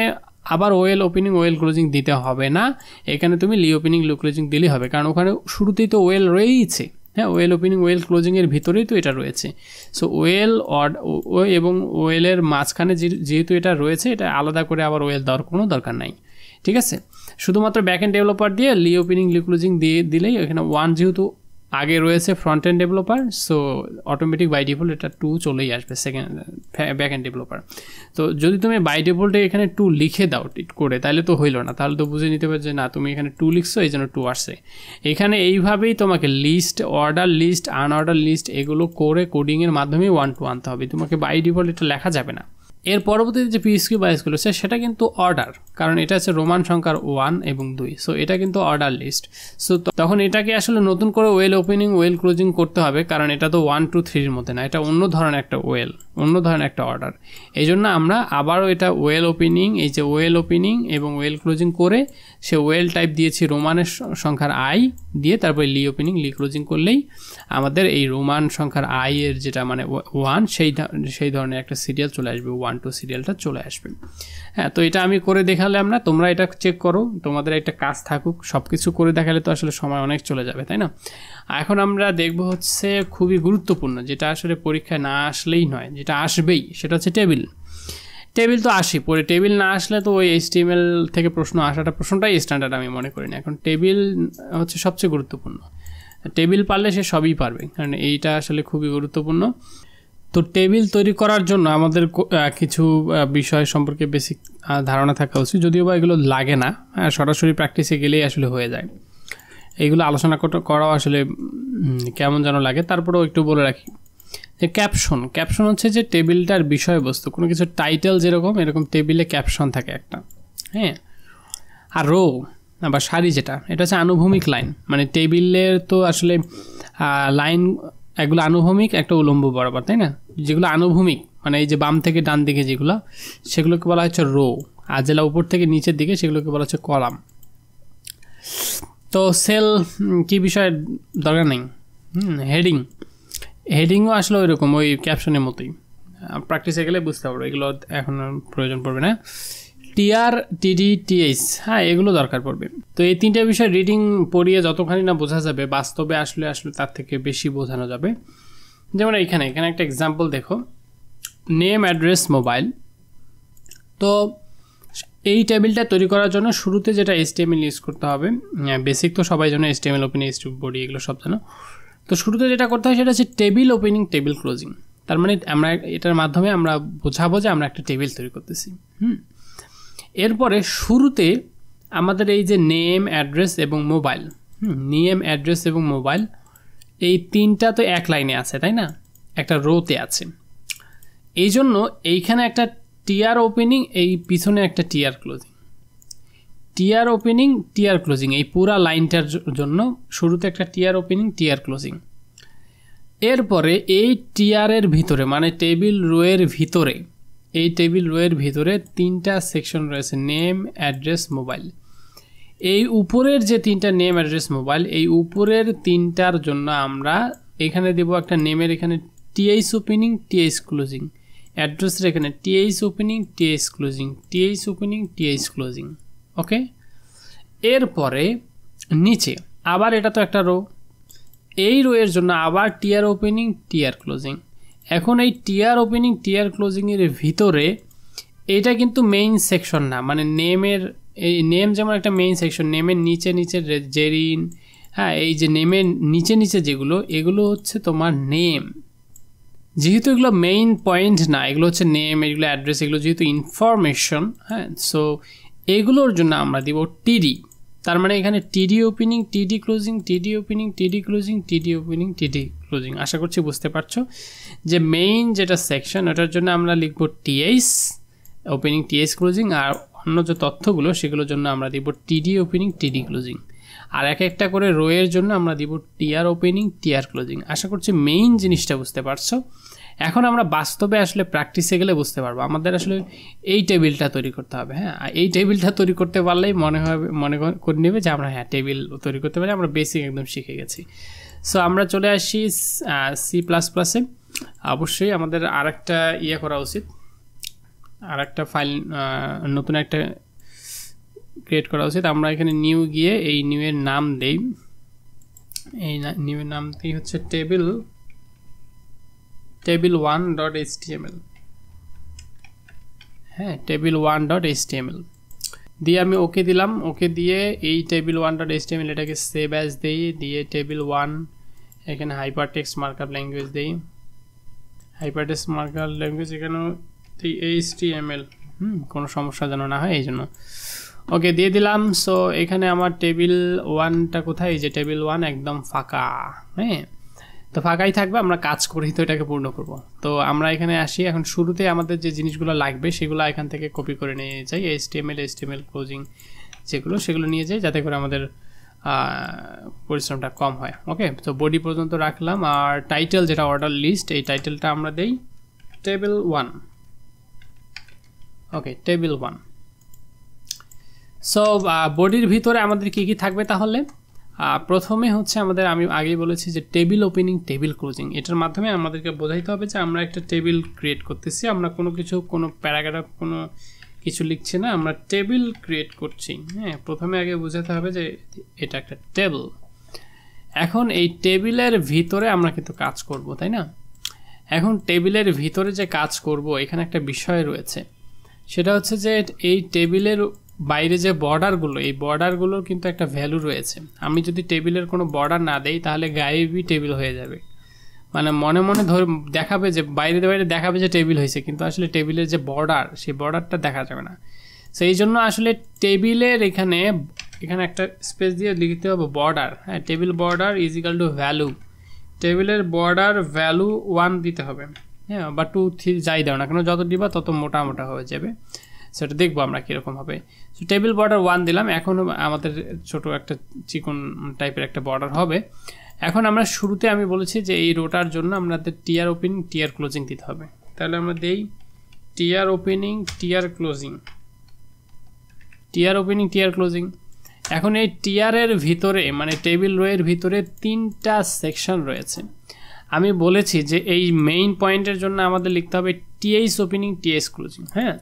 আবার ওয়েল ওপেনিং ওয়েল ক্লোজিং দিতে হবে না, এখানে তুমি লি ওপেনিং লি ক্লোজিং দিলেই হবে, কারণ ওখানে শুরুতেই তো ওয়েল রয়েইছে। হ্যাঁ, ওয়েল ওপেনিং ওয়েল ক্লোজিংয়ের ভিতরেই তো এটা রয়েছে। সো ওয়েল এবং ওয়েলের মাঝখানে যেহেতু এটা রয়েছে, এটা আলাদা করে আবার ওয়েল দেওয়ার কোনো দরকার নাই, ঠিক আছে। শুধুমাত্র ব্যাক এন্ড ডেভেলপার দিয়ে লি ওপেনিং লি ক্লোজিং দিয়ে দিলেই, এখানে 1 যেহেতু আগে রয়েছে front end developer, so automatic by default এটা 2 চলেই আসবে সেকেন্ড ব্যাক এন্ড ডেভেলপার। তো যদি তুমি বাই ডিফল্টে এখানে 2 লিখে দাও করে, তাহলে তো হইল না, তাহলে তো বুঝে নিতে পারবে যে না তুমি এখানে 2 লিখছো এই জন্য 2 আসছে। এখানে এইভাবেই তোমাকে list, order list, unorder list এগুলো করে কোডিংয়ের মাধ্যমে 1 to আনতে হবে, তোমাকে বাই ডিফল্ট এটা লেখা যাবে না। এর পরবর্তীতে যে পিএসকিউ বাইসগুলো হচ্ছে সেটা কিন্তু অর্ডার, কারণ এটা হচ্ছে রোমান সংখ্যার 1 এবং 2, সো এটা কিন্তু অর্ডার লিস্ট। সো তখন এটাকে আসলে নতুন করে ওয়েল ওপেনিং ওয়েল ক্লোজিং করতে হবে, কারণ এটা তো 1 2 3 মধ্যে না, এটা অন্য ধরনের একটা ওয়েল, অন্য ধরনের একটা অর্ডার। এই জন্য আমরা আবারও এটা ওয়েল ওপেনিং, এই যে ওয়েল ওপেনিং এবং ওয়েল ক্লোজিং করে সে ওয়েল টাইপ দিয়েছি রোমানের সংখ্যার আই দিয়ে, তারপরে লি ওপেনিং লি ক্লোজিং করলেই আমাদের এই রোমান সংখ্যার আই এর যেটা মানে 1 সেই ধরনের একটা সিরিয়াল চলে আসবে, 1 2 সিরিয়ালটা চলে আসবে। হ্যাঁ, তো এটা আমি করে দেখালাম না, তোমরা এটা চেক করো, তোমাদের একটা কাজ থাকুক, সব কিছু করে দেখালে তো আসলে সময় অনেক চলে যাবে, তাই না। এখন আমরা দেখব হচ্ছে খুবই গুরুত্বপূর্ণ, যেটা আসলে পরীক্ষায় না আসলেই নয়, যেটা আসবেই, সেটা হচ্ছে টেবিল। টেবিল তো আসি পরে, টেবিল না আসলে তো ওই HTML থেকে প্রশ্ন আসাটা প্রশ্নটাই স্ট্যান্ডার্ড আমি মনে করি না। এখন টেবিল হচ্ছে সবচেয়ে গুরুত্বপূর্ণ, টেবিল পারলে সে সবই পারবে, কারণ এইটা আসলে খুবই গুরুত্বপূর্ণ। তো টেবিল তৈরি করার জন্য আমাদের কিছু বিষয় সম্পর্কে বেসিক ধারণা থাকা উচিত, যদিও বা এগুলো লাগে না, সরাসরি প্র্যাকটিসে গেলেই আসলে হয়ে যায়। এইগুলো আলোচনা করাও আসলে কেমন যেন লাগে, তারপরেও একটু বলে রাখি যে ক্যাপশন হচ্ছে যে টেবিলটার বিষয়বস্তু, কোনো কিছু টাইটেল যেরকম এরকম টেবিলে ক্যাপশন থাকে একটা, হ্যাঁ। আর রো বা সারি যেটা, এটা হচ্ছে আনুভূমিক লাইন, মানে টেবিলের তো আসলে লাইন এগুলো আনুভূমিক একটা উলম্ব বরাবর, তাই না। যেগুলো আনুভূমিক মানে এই যে বাম থেকে ডান দিকে যেগুলো, সেগুলোকে বলা হচ্ছে রো, আর যেগুলো উপর থেকে নিচের দিকে সেগুলোকে বলা হচ্ছে কলাম। তো সেল কি বিষয় দরকার নেই, হেডিংও আসলে ওই রকম ওই ক্যাপশনের মতোই, প্র্যাকটিসে গেলে বুঝতে পারবো, এগুলো এখন প্রয়োজন পড়বে না। টিআর টিডি টিএইচ, হ্যাঁ, এগুলো দরকার পড়বে। তো এই 3টা বিষয় রিডিং পড়িয়ে যতখানি না বোঝা যাবে, বাস্তবে আসলে তার থেকে বেশি বোঝানো যাবে। যেমন এখানে একটা এক্সাম্পল দেখো, নেম অ্যাড্রেস মোবাইল। তো এই টেবিলটা তৈরি করার জন্য শুরুতে যেটা HTML ইউজ করতে হবে, বেসিক তো সবাই জানো, HTML ওপেনিং বডি এগুলো সব জানো। তো শুরুতে যেটা করতে হয় সেটা হচ্ছে টেবিল ওপেনিং টেবিল ক্লোজিং। তার মানে আমরা এটার মাধ্যমে আমরা বোঝাবো যে আমরা একটা টেবিল তৈরি করতেছি। এরপরে শুরুতে আমাদের এই যে নেম অ্যাড্রেস এবং মোবাইল, নেম অ্যাড্রেস এবং মোবাইল এই 3টা তো এক লাইনে আছে, তাই না, একটা রোতে আছে। এই জন্য এইখানে একটা টিআর ওপেনিং, এই পিছনে একটা TR closing, TR opening TR closing, এই পুরা লাইনটার জন্য শুরুতে একটা টিআর ওপেনিং টিআর ক্লোজিং। এরপরে এই টিআরের ভিতরে মানে টেবিল রোয়ের ভিতরে, এই টেবিল রোয়ের ভিতরে 3টা সেকশন রয়েছে, নেম অ্যাড্রেস মোবাইল। এই উপরের যে 3টা নেম অ্যাড্রেস মোবাইল, এই উপরের 3টার জন্য আমরা এখানে দেব একটা নেমের এখানে টিএইচ ওপেনিং টিএইচ ক্লোজিং, অ্যাড্রেসের এখানে TH opening TH closing, TH opening TH closing. Okay, এরপরে নিচে আবার এটা তো একটা রো, এই রো এর জন্য আবার টিআর ওপেনিং টিআর ক্লোজিং। এখন এই টিআর ওপেনিং টিআর ক্লোজিংয়ের ভিতরে এটা কিন্তু মেইন সেকশন না, মানে নেমের এই নেম যেমন একটা মেইন সেকশন, নেমের নিচে নিচে জেরিন, হ্যাঁ এই যে নেমের নিচে নিচে যেগুলো এগুলো হচ্ছে তোমার নেম, যেহেতু এগুলো মেইন পয়েন্ট না, এগুলো হচ্ছে নেম, এগুলো অ্যাড্রেস, এগুলো যেহেতু ইনফরমেশন, হ্যাঁ সো এগুলোর জন্য আমরা দিব টিডি। তার মানে এখানে টিডি ওপেনিং টিডি ক্লোজিং, টিডি ওপেনিং টিডি ক্লোজিং, টিডি ওপেনিং টিডি ক্লোজিং। আশা করছি বুঝতে পারছো যে মেইন যেটা সেকশন ওটার জন্য আমরা লিখব টিএইচ ওপেনিং টিএইচ ক্লোজিং, আর অন্য যে তথ্যগুলো সেগুলোর জন্য আমরা দিব টিডি ওপেনিং টিডি ক্লোজিং, আর এক একটা করে রো এর জন্য আমরা দিব টিআর ওপেনিং টিআর ক্লোজিং। আশা করছি মেইন জিনিসটা বুঝতে পারছো। এখন আমরা বাস্তবে আসলে প্র্যাকটিসে গেলে বুঝতে পারবো, আমাদের আসলে এই টেবিলটা তৈরি করতে হবে। হ্যাঁ, এই টেবিলটা তৈরি করতে পারলেই মনে করে নেবে যে আমরা হ্যাঁ টেবিল তৈরি করতে পারি, আমরা বেসিক একদম শিখে গেছি। সো আমরা চলে আসি C++-এ। অবশ্যই আমাদের আরেকটা করা উচিত, আরেকটা ফাইল নতুন একটা ক্রিয়েট করা উচিত। আমরা এখানে নিউ গিয়ে এই নিউ এর নাম দেই, এই নিউ এর নামটি হচ্ছে table1.html। হ্যাঁ, table1.html দিয়ে আমি ওকে দিলাম। ওকে দিয়ে এই table1.html এটাকে সেভ অ্যাজ দেই, দিয়ে table1 এখানে হাইপারটেক্সট মার্কআপ ল্যাঙ্গুয়েজ দেই, হাইপারটেক্সট মার্কআপ ল্যাঙ্গুয়েজ এখানে HTML, কোনো সমস্যা যেন না হয় এই জন্য ওকে দিয়ে দিলাম। সো এখানে আমার table1টা কোথায়, এই যে table1 একদম ফাঁকা। হ্যাঁ, তো ফাঁকাই থাকবে, আমরা কাজ করেই তো এটাকে পূর্ণ করব। তো আমরা এখানে আসি, এখন শুরুতে আমাদের যে জিনিসগুলো লাগবে সেগুলো এখান থেকে কপি করে নিয়ে যাই, HTML ক্লোজিং যেগুলো সেগুলো নিয়ে যাই, যাতে করে আমাদের পরিশ্রমটা কম হয়। ওকে, তো বডি পর্যন্ত রাখলাম, আর টাইটেল যেটা অর্ডার লিস্ট, এই টাইটেলটা আমরা দেই table1। ওকে, table1। সো বডির ভিতরে আমাদের কি কি থাকবে তাহলে? প্রথমে হচ্ছে আমাদের, আমি আগেই বলেছি যে টেবিল ওপেনিং টেবিল ক্লোজিং, এটার মাধ্যমে আমাদেরকে বোঝাইতে হবে যে আমরা একটা টেবিল ক্রিয়েট করতেছি, আমরা কোনো প্যারাগ্রাফ কোনো কিছু লিখছি না, আমরা টেবিল ক্রিয়েট করছি। হ্যাঁ, প্রথমে আগে বোঝাতে হবে যে এটা একটা টেবিল। এখন এই টেবিলের ভিতরে আমরা কিন্তু কাজ করব, তাই না? এখন টেবিলের ভিতরে যে কাজ করব এখানে একটা বিষয় রয়েছে, সেটা হচ্ছে যে এই টেবিলের বাইরে যে বর্ডারগুলো, এই বর্ডারগুলোর কিন্তু একটা ভ্যালু রয়েছে। আমি যদি টেবিলের কোনো বর্ডার না দেই তাহলে গায়েবই টেবিল হয়ে যাবে, মানে মনে মনে দেখাবে যে বাইরে দেখাবে যে টেবিল হয়েছে, কিন্তু আসলে টেবিলের যে বর্ডার সেই বর্ডারটা দেখা যাবে না। সেই জন্য আসলে টেবিলের এখানে একটা স্পেস দিয়ে লিখতে হবে বর্ডার। হ্যাঁ, table border is equal to value, টেবিলের বর্ডার ভ্যালু 1 দিতে হবে। হ্যাঁ, বা 2 3 যাই দাও না কেন, যত দিবা তত মোটা হয়ে যাবে, সেটা দেখবো আমরা কীরকম হবে। সো টেবিল বর্ডার 1 দিলাম, এখন আমাদের ছোট একটা চিকন টাইপের একটা বর্ডার হবে। এখন আমরা শুরুতে আমি বলেছি যে এই রোটার জন্য আমাদের টিআর ওপেনিং টিআর ক্লোজিং দিতে হবে, তাহলে আমরা দেই TR opening TR closing, TR opening TR closing. এখন এই টিআরের ভিতরে, মানে টেবিল রোয়ের ভিতরে 3টা সেকশন রয়েছে। আমি বলেছি যে এই মেইন পয়েন্টের জন্য আমাদের লিখতে হবে টিএইচ ওপেনিং টিএইচ ক্লোজিং। হ্যাঁ,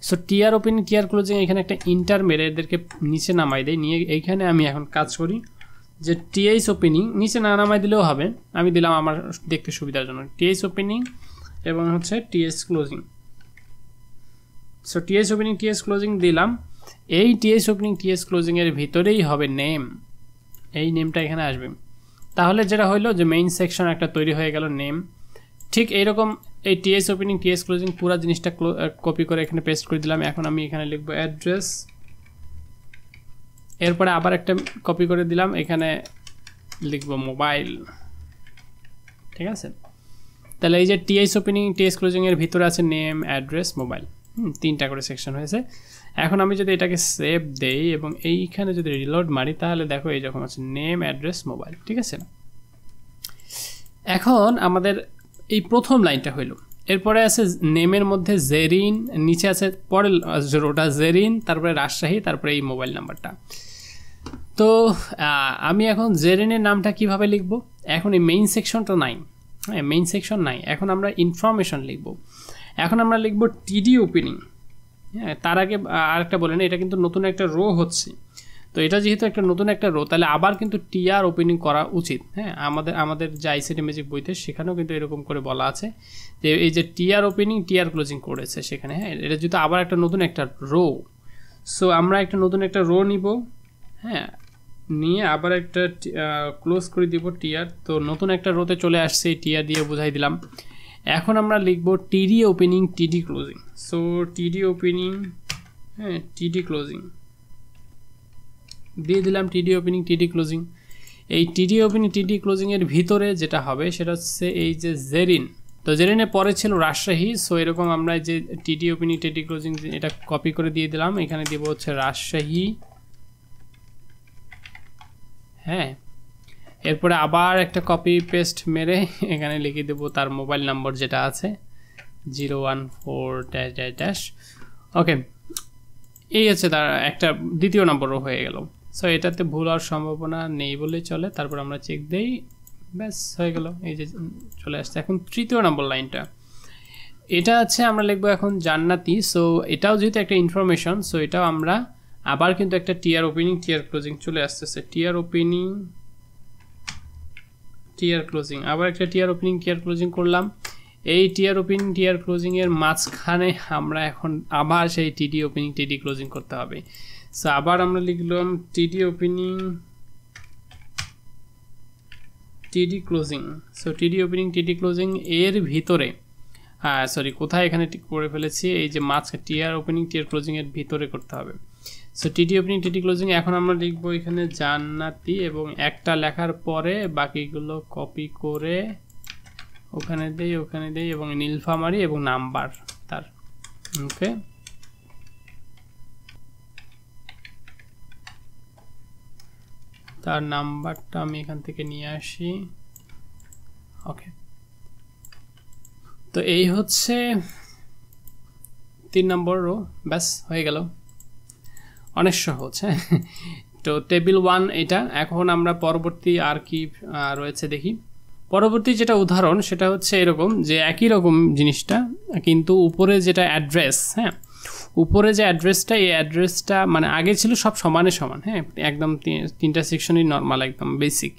so TR opening TR closing এখানে একটা ইন্টার মেরে এদেরকে নিচে নামাই দেয়, নিয়ে এইখানে আমি এখন কাজ করি যে টিএইচ ওপেনিং, নিচে না নামাই দিলেও হবে, আমি দিলাম আমার দেখতে সুবিধার জন্য টিএইচ ওপেনিং এবং হচ্ছে TH closing. So TH opening TH closing দিলাম। এই টিএইচ ওপেনিং টিএইচ ক্লোজিংয়ের ভিতরেই হবে নেম, এই নেমটা এখানে আসবে। তাহলে যেটা হইলো যে মেইন সেকশন একটা তৈরি হয়ে গেল নেম। ঠিক এইরকম এই টিএইচ ওপেনিং টিএইচ ক্লোজিং পুরো জিনিসটা কপি করে এখানে পেস্ট করে দিলাম। এখন আমি এখানে লিখবো অ্যাড্রেস, এরপরে আবার একটা কপি করে দিলাম, এখানে লিখবো মোবাইল। ঠিক আছে, তাহলে এই যে টিএইচ ওপেনিং টিএইচ ক্লোজিং এর ভিতরে আছে নেম, অ্যাড্রেস, মোবাইল, 3টা করে সেকশন হয়েছে। এখন আমি যদি এটাকে সেভ দেই এবং এইখানে যদি রিলোড মারি তাহলে দেখো এই যখন আছে নেম, অ্যাড্রেস, মোবাইল। ঠিক আছে, এখন আমাদের এই প্রথম লাইনটা হইলো, এরপরে আছে নেমের মধ্যে জেরিন, নিচে আছে পরের রোটা জেরিন, তারপরে রাজশাহী, তারপরে এই মোবাইল নাম্বারটা। তো আমি এখন জেরিনের নামটা কিভাবে লিখব? এখন এই মেইন সেকশনটা নাই, হ্যাঁ, মেইন সেকশন নাই। এখন আমরা ইনফরমেশন লিখব। এখন আমরা লিখব টিডি ওপেনিং। হ্যাঁ, তার আগে আরেকটা বলেন, এটা কিন্তু নতুন একটা রো হচ্ছে। তো এটা যেহেতু একটা নতুন একটা রো, তাহলে আবার কিন্তু টিআর ওপেনিং করা উচিত। হ্যাঁ, আমাদের যে আইসিটি ম্যাজিক বইতে সেখানেও কিন্তু এরকম করে বলা আছে যে এই যে টিআর ওপেনিং টিআর ক্লোজিং করেছে সেখানে। হ্যাঁ, এটা যেহেতু আবার একটা নতুন একটা রো, সো আমরা একটা নতুন একটা রো নিব। হ্যাঁ, নিয়ে আবার একটা ক্লোজ করে দিব টিআর। তো নতুন একটা রোতে চলে আসছে, টিআর দিয়ে বোঝাই দিলাম। এখন আমরা লিখব টিডি ওপেনিং টিডি ক্লোজিং। সো টিডি ওপেনিং, হ্যাঁ, টিডি ক্লোজিং দিয়ে দিলাম। টিডি ওপেনিং টিডি ক্লোজিং, এই টিডি ওপেনিং টিডি ক্লোজিংয়ের ভিতরে যেটা হবে সেটা হচ্ছে এই যে জেরিন। তো জেরিনের পরে ছিল রাজশাহী। সো এরকম আমরা যে টিডি ওপেনিং টিডি ক্লোজিং এটা কপি করে দিয়ে দিলাম, এখানে দিব হচ্ছে রাজশাহী। হ্যাঁ, এরপরে আবার একটা কপি পেস্ট মেরে এখানে লিখে দেব তার মোবাইল নম্বর যেটা আছে 014 ওকে, এই হচ্ছে তার একটা দ্বিতীয় নম্বরও হয়ে গেল। সো এটাতে ভুল হওয়ার সম্ভাবনা নেই বলেই চলে। তারপর আমরা চেক দেই, ব্যাস হয়ে গেল, এই যে চলে আসছে। এখন তৃতীয় নম্বর লাইনটা, এটা আছে আমরা লিখবো এখন জান্নাতি। সো এটাও যেহেতু একটা ইনফরমেশন, সো এটাও আমরা আবার কিন্তু একটা টিআর ওপেনিং টিআর ক্লোজিং চলে আসতেছে। টিআর ওপেনিং টিআর ক্লোজিং, আবার একটা টিআর ওপেনিং টিআর ক্লোজিং করলাম। এই টিআর ওপেনিং টিআর ক্লোজিং এর মাঝখানে আমরা এখন আবার সেই টিডি ওপেনিং টিডি ক্লোজিং করতে হবে। সো আবার আমরা লিখলাম টিডি ওপেনিং টিডি ক্লোজিং। সো টিডি ওপেনিং টিডি ক্লোজিং এর ভিতরে, সরি কোথায় এখানে করে ফেলেছি, এই যে মাঝখানে টিআর ওপেনিং টিআর ক্লোজিং এর ভিতরে করতে হবে। সো টিডি ওপেনিং টিডি ক্লোজিং এখন আমরা লিখবো এখানে জান্নাতি, এবং একটা লেখার পরে বাকিগুলো কপি করে ওখানে দেই এবং নীলফামারী এবং নাম্বার তার। ওকে, তার নাম্বারটা আমি এখান থেকে নিয়ে আসি। ওকে, তো এই হচ্ছে 3 নম্বর রো, ব্যাস হয়ে গেল, অনেক সহজ। হ্যাঁ, তো টেবিল 1 এটা। এখন আমরা পরবর্তী আর কি রয়েছে দেখি। পরবর্তী যেটা উদাহরণ সেটা হচ্ছে এরকম যে একই রকম জিনিসটা, কিন্তু উপরে যেটা অ্যাড্রেস, হ্যাঁ, উপরে যে অ্যাড্রেসটা, এই অ্যাড্রেসটা মানে আগে ছিল সব সমানে সমান। হ্যাঁ, একদম 3টা সেকশনই নর্মাল, একদম বেসিক।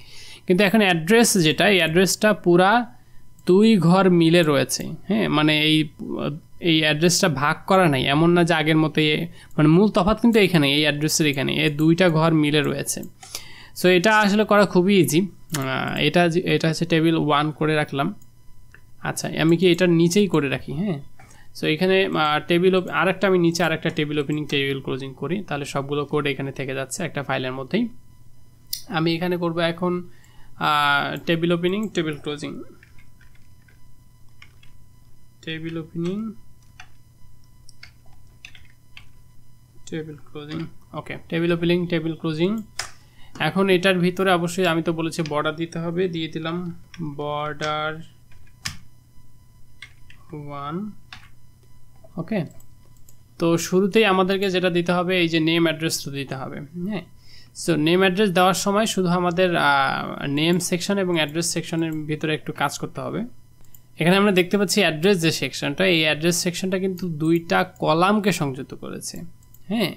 কিন্তু এখন অ্যাড্রেস যেটা, এই অ্যাড্রেসটা পুরা 2 ঘর মিলে রয়েছে। হ্যাঁ, মানে এই অ্যাড্রেসটা ভাগ করা নাই, এমন না যে আগের মতো, মানে মূল তফাৎ কিন্তু এখানে এই অ্যাড্রেসের এখানে এই 2টা ঘর মিলে রয়েছে। সো এটা আসলে করা খুবই ইজি। এটা হচ্ছে টেবিল 1 করে রাখলাম। আচ্ছা, আমি কি এটার নিচেই করে রাখি? হ্যাঁ, সো এখানে টেবিল আরেকটা আমি নিচে আরেকটা টেবিল ওপেনিং টেবিল ক্লোজিং করি, তাহলে সবগুলো কোড এখানে থেকে যাচ্ছে একটা ফাইলের মধ্যেই। আমি এখানে করব এখন table opening table closing, table opening table closing. Okay, table opening table closing. এখন এটার ভিতরে অবশ্যই আমি তো বলেছি বর্ডার দিতে হবে, দিয়ে দিলাম বর্ডার 1। ওকে, তো শুরুতেই আমাদেরকে যেটা দিতে হবে এই যে নেম অ্যাড্রেসটা দিতে হবে। হ্যাঁ, সো নেম অ্যাড্রেস দেওয়ার সময় শুধু আমাদের নেম সেকশন এবং অ্যাড্রেস সেকশনের ভিতরে একটু কাজ করতে হবে। এখানে আমরা দেখতে পাচ্ছি অ্যাড্রেস যে সেকশনটা, এই অ্যাড্রেস সেকশনটা কিন্তু 2টা কলামকে সংযুক্ত করেছে। হ্যাঁ,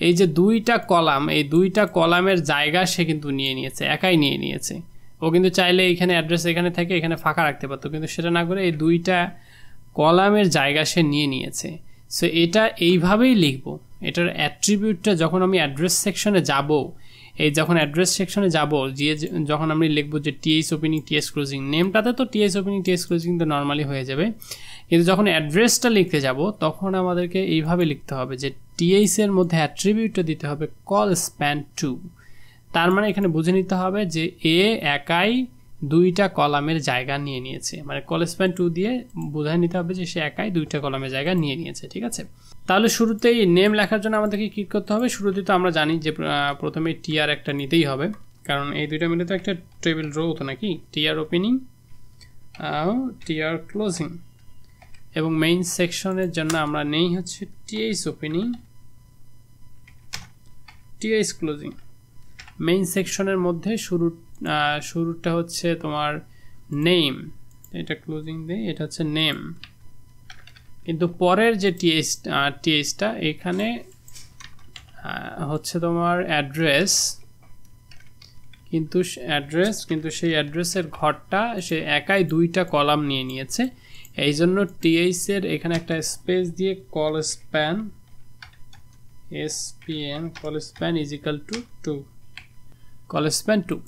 এই যে 2টা কলাম, এই 2টা কলামের জায়গা সে কিন্তু নিয়ে নিয়েছে, একাই নিয়ে নিয়েছে। ও কিন্তু চাইলে এখানে অ্যাড্রেস এখানে থেকে এখানে ফাঁকা রাখতে পারতো, কিন্তু সেটা না করে এই 2টা কলামের জায়গা সে নিয়ে নিয়েছে। সো এটা এইভাবেই লিখবো। এটার অ্যাট্রিবিউটটা যখন আমি অ্যাড্রেস সেকশনে যাব, এই যখন অ্যাড্রেস সেকশনে যাব, যখন আমি লিখবো যে টিএস ওপেনিং টিএস ক্লোজিং, নেমটাতে তো টিএস ওপেনিং টিএস ক্লোজিং তো নর্মালি হয়ে যাবে, কিন্তু যখন অ্যাড্রেসটা লিখতে যাব তখন আমাদেরকে এইভাবে লিখতে হবে যে টিএস এর মধ্যে অ্যাট্রিবিউটটা দিতে হবে কল স্প্যান টু। তার মানে এখানে বুঝে নিতে হবে যে এ একাই 2টা কলামের জায়গা নিয়ে নিয়েছে, মানে কল স্প্যান 2 দিয়ে বোঝায় নিতে হবে যে সে একাই 2টা কলামের জায়গা নিয়ে নিয়েছে। ঠিক আছে, তাহলে শুরুতেই নেম লেখার জন্য আমাদেরকে কী করতে হবে? শুরুতে তো আমরা জানি যে প্রথমে টিআর একটা নিতেই হবে, কারণ এই 2টা মিলে তো একটা টেবিল রো হতো নাকি। টিআর ওপেনিং টিআর ক্লোজিং, এবং মেইন সেকশনের জন্য আমরা নেই হচ্ছে TS opening TS closing. Main সেকশনের মধ্যে শুরুটা হচ্ছে তোমার নেম, এটা ক্লোজিং দেই, এটা হচ্ছে নেম। কিন্তু পরের যে টিএইচটা এখানে হচ্ছে তোমার অ্যাড্রেস, কিন্তু সেই অ্যাড্রেসের ঘরটা সে একাই দুইটা কলাম নিয়ে নিয়েছে। এই জন্য টিএইচ এর এখানে একটা স্পেস দিয়ে call span call span is equal to 2, call span 2।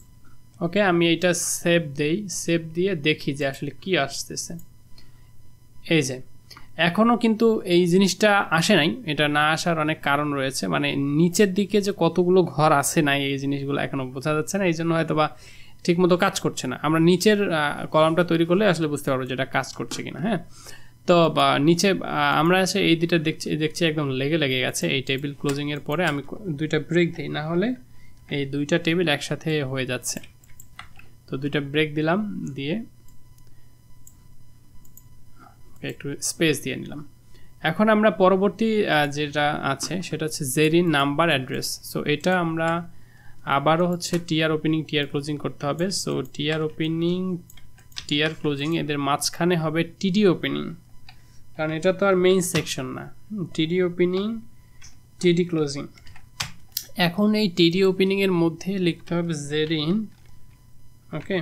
ওকে, আমি এইটা সেভ দেই, সেভ দিয়ে দেখি যে আসলে কি আসতেছে। এই যে এখনো কিন্তু এই জিনিসটা আসে নাই। এটা না আসার অনেক কারণ রয়েছে, মানে নিচের দিকে যে কতগুলো ঘর আছে নাই এই জিনিসগুলো এখনো বোঝা যাচ্ছে না, এই জন্য হয়তো বা ঠিক মতো কাজ করছে না। আমরা নিচের কলামটা তৈরি করলে আসলে বুঝতে পারবো যেটা কাজ করছে কিনা। হ্যাঁ, তো নিচে আমরা আছে এই দুইটা দেখছি একদম লেগে গেছে। এই টেবিল ক্লোজিং এর পরে আমি দুইটা ব্রেক দিই, না হলে এই দুইটা টেবিল একসাথে হয়ে যাচ্ছে। তো দুইটা ব্রেক দিলাম, দিয়ে একটু স্পেস দিয়ে নিলাম। এখন আমরা পরবর্তী যেটা আছে সেটা হচ্ছে জেরিন নাম্বার অ্যাড্রেস। সো এটা আমরা আবারও হচ্ছে টিআর ওপেনিং টিআর ক্লোজিং করতে হবে। So TR opening TR closing, এদের মাঝখানে হবে টিডি ওপেনিং, কারণ এটা তো আর মেইন সেকশন না। টিডি ওপেনিং টিডি ক্লোজিং। এখন এই টিডি ওপেনিং এর মধ্যে লিখতে হবে জেরিন। ওকে,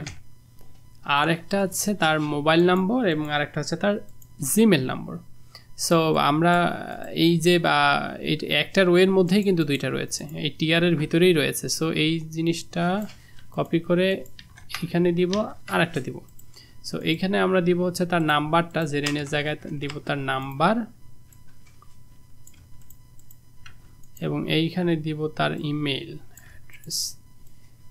আর একটা হচ্ছে তার মোবাইল নম্বর এবং আরেকটা হচ্ছে তার জিমেল নম্বর। সো আমরা এই যে একটা রোয়ের মধ্যেই কিন্তু দুইটা রয়েছে, এই টিআরের ভিতরেই রয়েছে। সো এই জিনিসটা কপি করে এখানে দিব, আর একটা দিব। সো এইখানে আমরা দিব হচ্ছে তার নাম্বারটা, জেরিনের জায়গায় দিব তার নাম্বার, এবং এইখানে দিব তার ইমেল অ্যাড্রেস।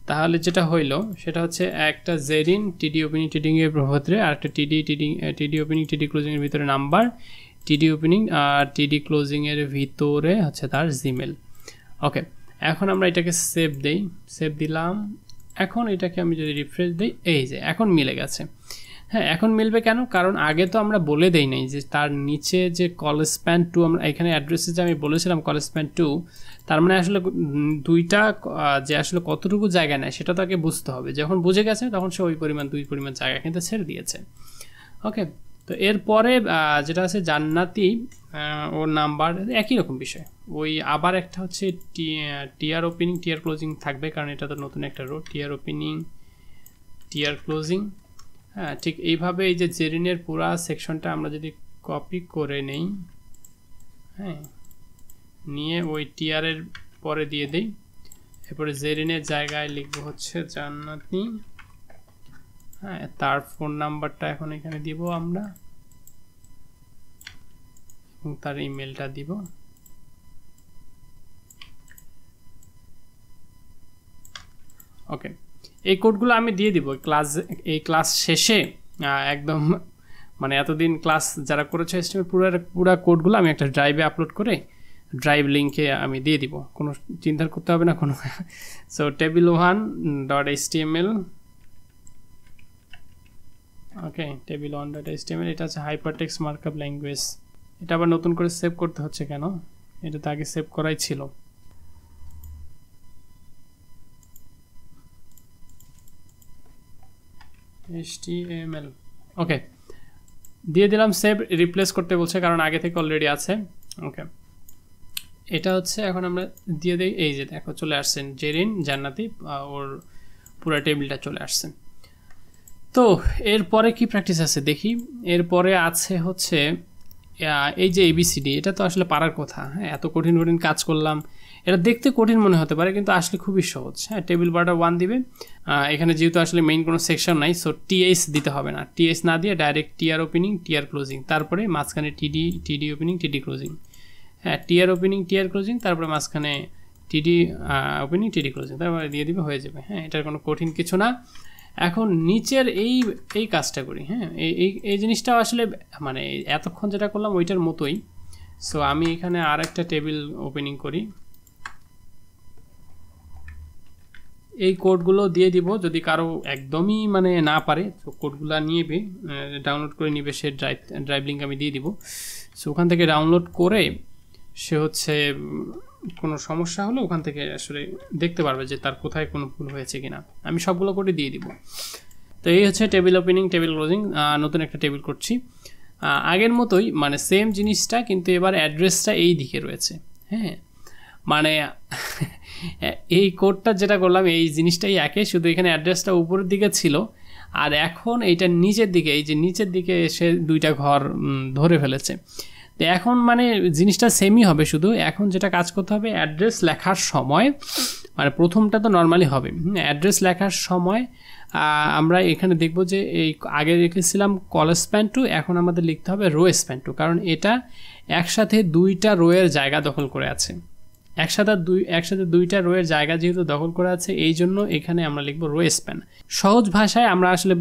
তাহলে যেটা হইলো সেটা হচ্ছে একটা জেরিন টিডি ওপেনিং টিডিং এর ভিতরে, আর একটা টিডি ওপেনিং টিডি ক্লোজিং এর ভিতরে নাম্বার, টিডি ওপেনিং আর টিডি ক্লোজিং এর ভিতরে হচ্ছে তার জিমেল। ওকে, এখন আমরা এটাকে সেভ দেই, সেভ দিলাম। এখন এটাকে আমি যদি রিফ্রেশ দিই, এই যে এখন মিলে গেছে। হ্যাঁ, এখন মিলবে কেন? কারণ আগে তো আমরা বলে দেই নাই যে তার নিচে যে কল স্প্যান 2, আমরা এখানে অ্যাড্রেসে যে আমি বলেছিলাম কল স্প্যান 2, তার মানে আসলে দুইটা যে আসলে কতটুকু জায়গা নেয় সেটা তো আগে বুঝতে হবে। যখন বুঝে গেছে তখন সে ওই পরিমাণ জায়গা কিন্তু ছেড়ে দিয়েছে। ওকে, তো এরপরে যেটা আছে জান্নাতি, ওর নাম্বার একই রকম বিষয়। ওই আবার একটা হচ্ছে টিআর ওপেনিং টিআর ক্লোজিং থাকবে, কারণ এটা তো নতুন একটা row. TR opening TR closing. হ্যাঁ, ঠিক এইভাবে এই যে জেরিনের পুরা সেকশনটা আমরা যদি কপি করে নেই, হ্যাঁ, নিয়ে ওই টিআর এর পরে দিয়ে দেই। এরপরে জেরিনের জায়গায় লিখবো হচ্ছে জান্নাতি। হ্যাঁ, তার ফোন নাম্বারটা এখন এখানে দিব আমরা, এবং তার ইমেলটা দিব। ওকে, এই কোডগুলো আমি দিয়ে দিব এই ক্লাস শেষে। একদম মানে এতদিন ক্লাস যারা করেছে পুরো কোডগুলো আমি একটা ড্রাইভে আপলোড করে ড্রাইভ লিঙ্কে আমি দিয়ে দিব, কোনো চিন্তা করতে হবে না কোনো। So table1.html। ওকে, table1.html এটা হচ্ছে হাইপারটেক্সট মার্কআপ ল্যাঙ্গুয়েজ। এটা আবার নতুন করে সেভ করতে হচ্ছে কেন? এটা তো আগে সেভ করাই ছিল। HTML। ওকে, দিয়ে দিলাম সেভ। রিপ্লেস করতে বলছে কারণ আগে থেকে অলরেডি আছে। ওকে, এটা হচ্ছে এখন আমরা দিয়ে দিই। এই যে দেখো চলে আসছেন জেরিন জান্নাতি, ওর পুরো টেবিলটা চলে আসছে। তো এরপরে কি প্র্যাকটিস আছে দেখি। এরপরে আছে হচ্ছে এই যে ABCD, এটা তো আসলে পারার কথা। হ্যাঁ, এত কঠিন কাজ করলাম। এটা দেখতে কঠিন মনে হতে পারে, কিন্তু আসলে খুবই সহজ। হ্যাঁ, টেবিল বার্ডার 1 দিবে। এখানে যেহেতু আসলে মেইন কোনো সেকশন নাই, সো TH দিতে হবে না। TH না দিয়ে direct TR opening TR closing, তারপরে মাঝখানে টিডি ওপেনিং টিডি ক্লোজিং। হ্যাঁ, টিআর ওপেনিং টিআর ক্লোজিং, তারপরে মাঝখানে টিডি ওপেনিং টিডি ক্লোজিং, তারপরে দিয়ে দিবে, হয়ে যাবে। হ্যাঁ, এটার কোনো কঠিন কিছু না। এখন নিচের এই কাজটা করি। হ্যাঁ, এই জিনিসটাও আসলে মানে এতক্ষণ যেটা করলাম ওইটার মতোই। সো আমি এখানে আর একটা টেবিল ওপেনিং করি। এই কোডগুলো দিয়ে দিব, যদি কারো একদমই মানে না পারে তো কোডগুলো নিয়ে ডাউনলোড করে নিবে। সে ড্রাইভ লিঙ্ক আমি দিয়ে দিব। সো ওখান থেকে ডাউনলোড করে সে হচ্ছে কোনো সমস্যা হলে ওখান থেকে আসলে দেখতে পারবে যে তার কোথায় কোনো ভুল হয়েছে কিনা। আমি সবগুলো করে দিয়ে দিব। তো এই হচ্ছে টেবিল ওপেনিং টেবিল ক্লোজিং। নতুন একটা টেবিল করছি আগের মতোই, মানে সেম জিনিসটা, কিন্তু এবার অ্যাড্রেসটা এই দিকে রয়েছে। হ্যাঁ, মানে এই কোডটা যেটা করলাম এই জিনিসটাই একই, শুধু এখানে অ্যাড্রেসটা উপরের দিকে ছিল, আর এখন এইটা নিচের দিকে, এই যে নিচের দিকে এসে দুইটা ঘর ধরে ফেলেছে। তো এখন মানে জিনিসটা সেমই হবে, শুধু এখন যেটা কাজ করতে হবে অ্যাড্রেস লেখার সময়, মানে প্রথমটা তো নর্মালি হবে, অ্যাড্রেস লেখার সময় আমরা এখানে দেখব যে এই আগে লিখেছিলাম কল স্প্যান টু, এখন আমাদের লিখতে হবে রো স্প্যান টু, কারণ এটা একসাথে দুইটা রোয়ের জায়গা দখল করে আছে। একসাথে দুইটা রোয়ের জায়গা যেহেতু দখল করে আছে, এই জন্য এখানে আমরা লিখব রো স্প্যান। সহজ ভাষায় আমরা আসলে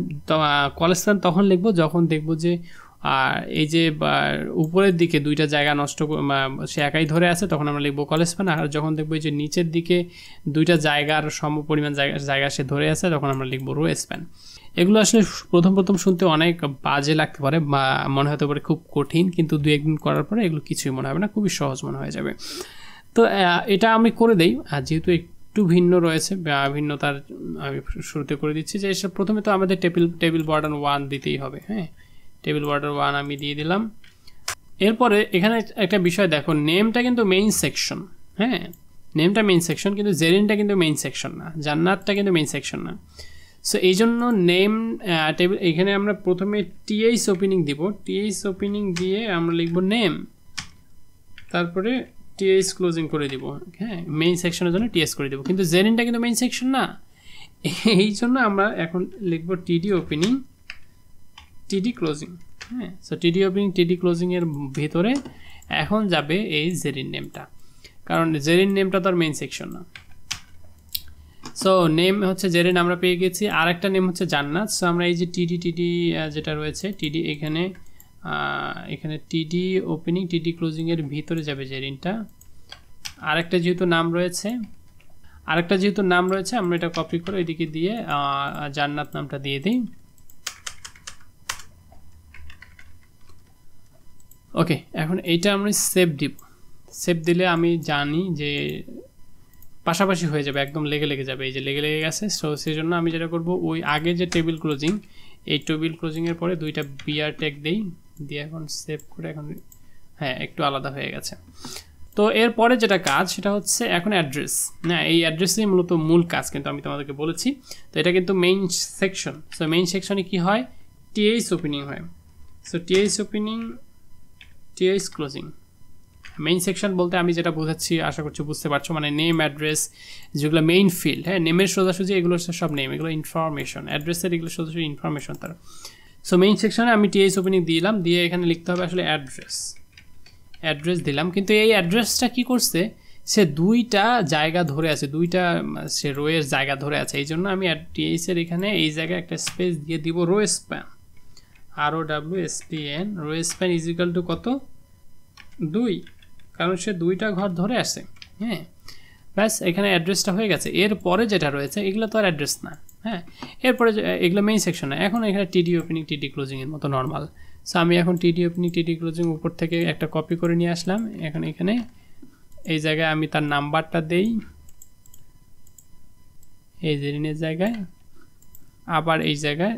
কল স্প্যান তখন লিখব যখন দেখব যে এই যে উপরের দিকে দুইটা জায়গা নষ্ট সে একাই ধরে আছে, তখন আমরা লিখব কল স্প্যান। আর যখন দেখব যে নিচের দিকে দুইটা জায়গার সমপরিমাণ জায়গা সে ধরে আছে, তখন আমরা লিখব রো স্প্যান। এগুলো আসলে প্রথম শুনতে অনেক বাজে লাগতে পারে বা মনে হতে পারে খুব কঠিন, কিন্তু দু একদিন করার পরে এগুলো কিছুই মনে হবে না, খুবই সহজ মনে হয়ে যাবে। তো এটা আমি করে দেই, আর যেহেতু একটু ভিন্ন রয়েছে, ভিন্নতার আমি শুরুতে করে দিচ্ছি যে প্রথমে তো আমাদের টেবিল বর্ডার 1 দিতেই হবে। হ্যাঁ, টেবিল বর্ডার 1 আমি দিয়ে দিলাম। এরপরে এখানে একটা বিষয় দেখো, নেমটা কিন্তু মেইন সেকশন। হ্যাঁ, নেমটা মেইন সেকশন, কিন্তু জেরিনটা কিন্তু মেইন সেকশন না, জান্নাতটা কিন্তু মেইন সেকশন না। সো এই জন্য নেম টেবিল, এখানে আমরা প্রথমে টিএইচ ওপেনিং দিব, টিএইচ ওপেনিং দিয়ে আমরা লিখব নেম, তারপরে টিএইচ ক্লোজিং করে দিব। হ্যাঁ, মেইন সেকশনের জন্য টিএস করে দিব, কিন্তু জেরিনটা কিন্তু মেইন সেকশন না, এই জন্য আমরা এখন লিখব টিডি ওপেনিং টিডি ক্লোজিং। হ্যাঁ, সো টিডি ওপেনিং টিডি ক্লোজিংয়ের ভিতরে এখন যাবে এই জেরিন নেমটা, কারণ জেরিন নেমটা তো আর মেইন সেকশন না। সো নেম হচ্ছে জেরিন আমরা পেয়ে গেছি, আর একটা নেম হচ্ছে জান্নাত। সো আমরা এই যে টিডি যেটা রয়েছে টিডি, এখানে টিডি ওপেনিং টিডি ক্লোজিংয়ের ভিতরে যাবে জেরিনটা। আরেকটা যেহেতু নাম রয়েছে আমরা এটা কপি করে এদিকে দিয়ে জান্নাত নামটা দিয়ে দিই। ওকে, এখন এইটা আমরা সেভ দিলে আমি জানি যে পাশাপাশি হয়ে যাবে, একদম লেগে যাবে, এই যে লেগে গেছে। সো সেই জন্য আমি যেটা করব, ওই আগে যে টেবিল ক্লোজিং, এই টেবিল ক্লোজিংয়ের পরে দুইটা বিআর ট্যাগ দেই, দিয়ে এখন সেভ করে, এখন হ্যাঁ একটু আলাদা হয়ে গেছে। তো এরপরে যেটা কাজ সেটা হচ্ছে এখন অ্যাড্রেস। হ্যাঁ, এই অ্যাড্রেসই মূলত মূল কাজ, কিন্তু আমি তোমাদেরকে বলেছি। তো এটা কিন্তু মেইন সেকশন। সো মেইন সেকশনে কি হয়, টিএইচ ওপেনিং হয়। So TH opening TH closing. Main section বলতে আমি যেটা বোঝাচ্ছি আশা করছি বুঝতে পারছো, মানে নেম অ্যাড্রেস যেগুলো মেইন ফিল্ড। হ্যাঁ, নেমের সোজাসুজি এগুলো সব নেম, এগুলো ইনফরমেশন। অ্যাড্রেসের এগুলো সোজাসুজি ইনফরমেশন তার। সো মেইন সেকশনে আমি টিএইচ ওপেনিং দিলাম, দিয়ে এখানে লিখতে হবে আসলে অ্যাড্রেস দিলাম। কিন্তু এই অ্যাড্রেসটা কি করছে, সে দুইটা জায়গা ধরে আছে, দুইটা সে রোয়ের জায়গা ধরে আছে। এই জন্য আমি টিএইচের এখানে এই জায়গায় একটা স্পেস দিয়ে দিব rho span, ROWSPN, rho span is equal to কত, 2, কারণ সে দুইটা ঘর ধরে আসে। হ্যাঁ, ব্যাস এখানে অ্যাড্রেসটা হয়ে গেছে। এরপরে যেটা রয়েছে এগুলো তো আর অ্যাড্রেস না। হ্যাঁ, এরপরে এগুলো মেইন সেকশন না। এখন এখানে টিডি ওপেনিং টিডি ক্লোজিংয়ের মতো নর্মাল। সো আমি এখন টিডি ওপেনিং টিডি ক্লোজিং উপর থেকে একটা কপি করে নিয়ে আসলাম। এখন এখানে এই জায়গায় আমি তার নাম্বারটা দেই, এই জেরিনের জায়গায়, আবার এই জায়গায়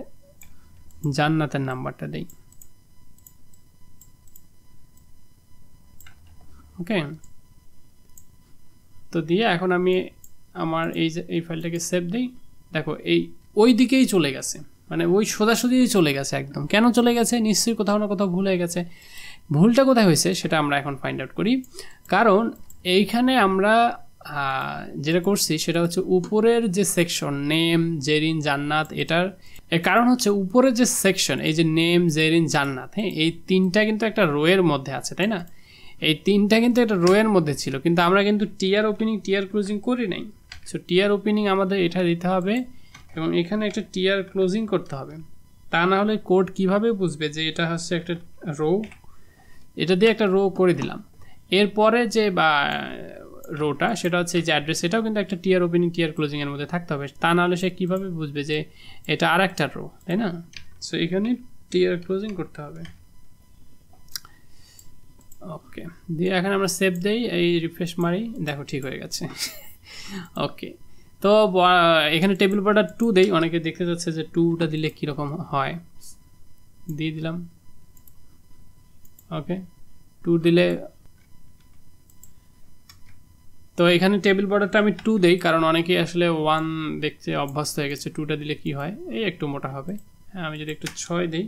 জান্নাতের নাম্বারটা দেই। ওকে, তো দিয়ে এখন আমি আমার এই ফাইলটাকে সেভ দিই। দেখো ওই দিকেই চলে গেছে, মানে ওই সোজাসুজি চলে গেছে একদম। কেন চলে গেছে, নিশ্চয়ই কোথাও না কোথাও ভুল হয়ে গেছে। ভুলটা কোথায় হয়েছে সেটা আমরা এখন ফাইন্ড আউট করি। কারণ এইখানে আমরা যেটা করছি সেটা হচ্ছে উপরের যে সেকশন নেম জেরিন জান্নাত, এটার কারণ হচ্ছে উপরের যে সেকশন, এই যে নেম জেরিন জান্নাত, হ্যাঁ, এই তিনটা কিন্তু একটা রোয়ের মধ্যে আছে, তাই না? এই তিনটা কিন্তু একটা রোয়ের মধ্যে ছিল, কিন্তু আমরা কিন্তু টিআর ওপেনিং টিআর ক্লোজিং করি নাই। সো টিআর ওপেনিং আমাদের এটা দিতে হবে এবং এখানে একটা টিআর ক্লোজিং করতে হবে, তা না হলে কোড কিভাবে বুঝবে যে এটা হচ্ছে একটা রো। এটা দিয়ে একটা রো করে দিলাম, এরপরে যে বা রোটা সেটা হচ্ছে যে অ্যাড্রেস, এটাও কিন্তু একটা টিআর ওপেনিং টিআর ক্লোজিং এর মধ্যে থাকতে হবে, তা না হলে সে কীভাবে বুঝবে যে এটা আর একটা রো, তাই না? সো এখানে টিআর ক্লোজিং করতে হবে। ওকে, দিয়ে এখন আমরা সেভ দেই, এই রিফ্রেশ মারি, দেখো ঠিক হয়ে গেছে। ওকে, তো এখানে টেবিল বর্ডার 2 দেই, অনেকে দেখতে যাচ্ছে যে 2টা দিলে কীরকম হয়, দিয়ে দিলাম। ওকে, 2 দিলে, তো এখানে টেবিল বর্ডারটা আমি 2 দেই, কারণ অনেকেই আসলে 1 দেখতে অভ্যস্ত হয়ে গেছে, 2টা দিলে কি হয়, এই একটু মোটা হবে। হ্যাঁ, আমি যদি একটু 6 দিই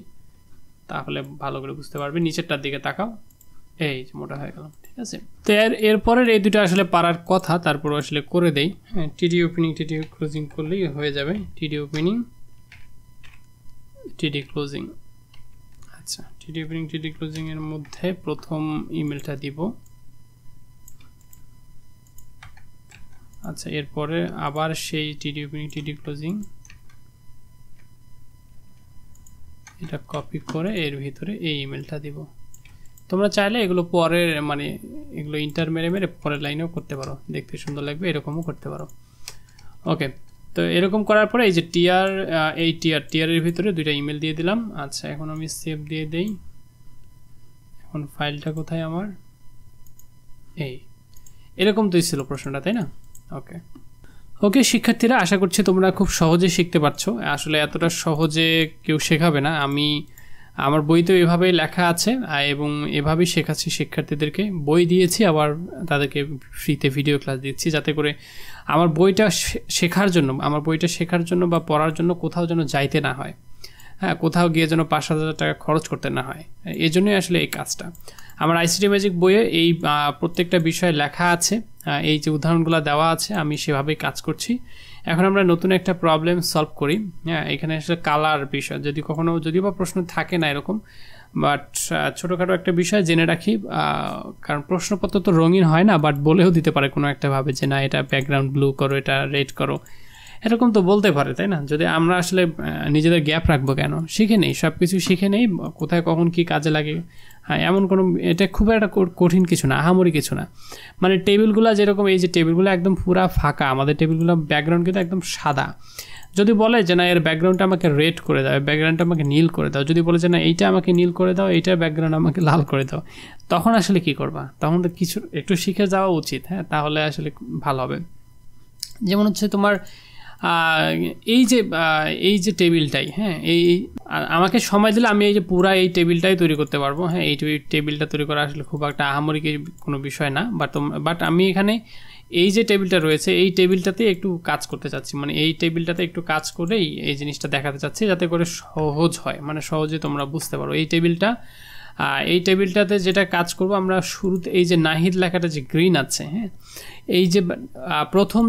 তাহলে ভালো করে বুঝতে পারবে। নিচেরটার দিকে তাকাও, এই যে মোটা হয়ে গেল, ঠিক আছে। তো এরপরের এই দুটো আসলে পারার কথা, তারপর আসলে করে দেই। হ্যাঁ, টিডি ওপেনিং টিডি ক্লোজিং করলেই হয়ে যাবে। টিডি ওপেনিং টিডি ক্লোজিং। আচ্ছা, টিডি ওপেনিং টিডি ক্লোজিং এর মধ্যে প্রথম ইমেলটা দিব। আচ্ছা, এরপরে আবার সেই টিডি ওপেনিং টিডি ক্লোজিং, এটা কপি করে এর ভিতরে এই ইমেলটা দিব। তোমরা চাইলে এগুলো পরের মানে এগুলো ইন্টার মেরে মেরে পরের লাইনেও করতে পারো, দেখতে সুন্দর লাগবে, এরকমও করতে পারো। ওকে, তো এরকম করার পরে এই যে টিআর, এই টিআরের ভিতরে দুইটা ইমেল দিয়ে দিলাম। আচ্ছা, এখন আমি সেভ দিয়ে দেই। এখন ফাইলটা কোথায় আমার, এই এরকম তো ছিল প্রশ্নটা, তাই না? ওকে ওকে শিক্ষার্থীরা, আশা করছি তোমরা খুব সহজে শিখতে পারছো। আসলে এতটা সহজে কেউ শেখাবে না, আমি আমার বইতেও এভাবেই লেখা আছে এবং এভাবেই শেখাচ্ছি শিক্ষার্থীদেরকে। বই দিয়েছি, আবার তাদেরকে ফ্রিতে ভিডিও ক্লাস দিচ্ছি, যাতে করে আমার বইটা শেখার জন্য বা পড়ার জন্য কোথাও যেন যাইতে না হয়। হ্যাঁ, কোথাও গিয়ে যেন 5,000 টাকা খরচ করতে না হয়, এই জন্যই আসলে এই কাজটা। আমার আইসিটি ম্যাজিক বইয়ে এই প্রত্যেকটা বিষয়ে লেখা আছে, এই যে উদাহরণগুলো দেওয়া আছে, আমি সেভাবেই কাজ করছি। এখন আমরা নতুন একটা প্রবলেম সলভ করি। হ্যাঁ, এখানে আসলে কালার বিষয় যদিও বা প্রশ্ন থাকে না এরকম, বাট ছোটোখাটো একটা বিষয় জেনে রাখি, কারণ প্রশ্নপত্র তো রঙিন হয় না, বাট বলেও দিতে পারে কোনো একটা ভাবে যে না এটা ব্যাকগ্রাউন্ড ব্লু করো, এটা রেড করো, এরকম তো বলতে পারে, তাই না? যদি আমরা আসলে নিজেদের গ্যাপ রাখবো কেন, শিখে নেই, সব কিছু শিখে নেই, কোথায় কখন কি কাজে লাগে। হ্যাঁ, এমন কোনো, এটা খুব একটা কঠিন কিছু না, আহামরি কিছু না। মানে টেবিলগুলো যেরকম, এই যে টেবিলগুলো একদম পুরা ফাঁকা, আমাদের টেবিলগুলো ব্যাকগ্রাউন্ড কিন্তু একদম সাদা। যদি বলে যে না এর ব্যাকগ্রাউন্ডটা আমাকে রেড করে দাও, ব্যাকগ্রাউন্ডটা আমাকে নীল করে দাও, যদি বলে যে না এইটা আমাকে নীল করে দাও, এইটার ব্যাকগ্রাউন্ড আমাকে লাল করে দাও, তখন আসলে কি করবা? তখন তো কিছু একটু শিখে যাওয়া উচিত। হ্যাঁ, তাহলে আসলে ভালো হবে। যেমন হচ্ছে তোমার এই যে টেবিলটাই, হ্যাঁ, এই আমাকে সময় দিলে আমি এই যে পুরা এই টেবিলটাই তৈরি করতে পারবো। হ্যাঁ, এই টেবিলটা তৈরি করা আসলে খুব একটা আহামরি কোনো বিষয় না, বাট আমি এখানে এই যে টেবিলটা রয়েছে এই টেবিলটাতে একটু কাজ করতে চাচ্ছি, মানে এই টেবিলটাতে একটু কাজ করেই এই জিনিসটা দেখাতে চাচ্ছি, যাতে করে সহজ হয়, মানে সহজে তোমরা বুঝতে পারো। এই টেবিলটাতে যেটা কাজ করব আমরা শুরুতে, এই যে নাহিদ লেখাটা যে গ্রিন আছে, হ্যাঁ, এই যে প্রথম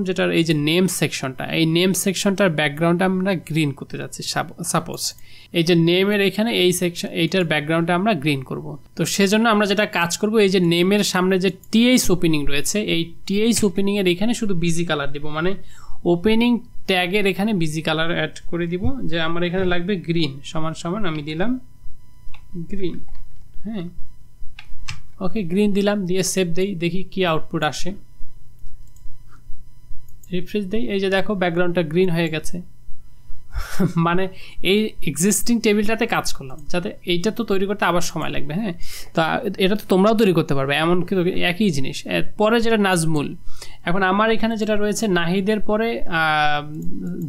যেটার এই যে নেম সেকশনটা, এই নেম সেকশনটার ব্যাকগ্রাউন্ডটা আমরা গ্রিন করতে যাচ্ছি। সাপোজ এই যে নেমের এখানে এই সেকশন, এইটার ব্যাকগ্রাউন্ডটা আমরা গ্রিন করব। তো সেজন্য আমরা যেটা কাজ করব, এই যে নেমের সামনে যে টিএইচ ওপেনিং রয়েছে, এই টিএইচ ওপেনিংয়ের এখানে শুধু বিজি কালার দিব, মানে ওপেনিং ট্যাগের এখানে বিজি কালার অ্যাড করে দিব, যে আমার এখানে লাগবে গ্রিন সমান আমি দিলাম গ্রিন। হ্যাঁ, ওকে, গ্রিন দিলাম, দিয়ে সেভ দেই, দেখি কি আউটপুট আসে। রিফ্রেশ দেই, এই যে দেখো ব্যাকগ্রাউন্ডটা গ্রিন হয়ে গেছে। মানে এই এক্সিস্টিং টেবিলটাতে কাজ করলাম, যাতে এইটা তো তৈরি করতে আবার সময় লাগবে। হ্যাঁ, তা এটা তো তোমরাও তৈরি করতে পারবে, এমন কিন্তু একই জিনিস। পরে যেটা নাজমুল, এখন আমার এখানে যেটা রয়েছে নাহিদের পরে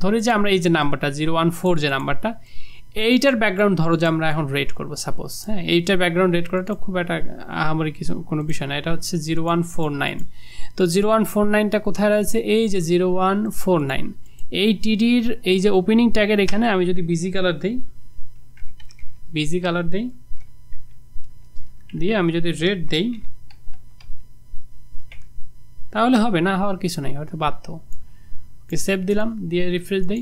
ধরি যে আমরা এই যে নাম্বারটা 014 যে নাম্বারটা, এইটার ব্যাকগ্রাউন্ড ধরো যে আমরা এখন রেড করবো সাপোজ। হ্যাঁ, এইটার ব্যাকগ্রাউন্ড রেড করাটা খুব একটা আহামরি কোনো বিষয় না। এটা হচ্ছে 0149। তো 0149টা কোথায় রয়েছে? এই যে 0149, এই টিডির এই যে ওপেনিং ট্যাগের এখানে আমি যদি বিজি কালার দেই, দিয়ে আমি যদি রেড দেই, তাহলে হবে না, হওয়ার কিছু নাই, হয়তো বাধ্য। ওকে, সেভ দিলাম, দিয়ে রিফ্রেশ দেই,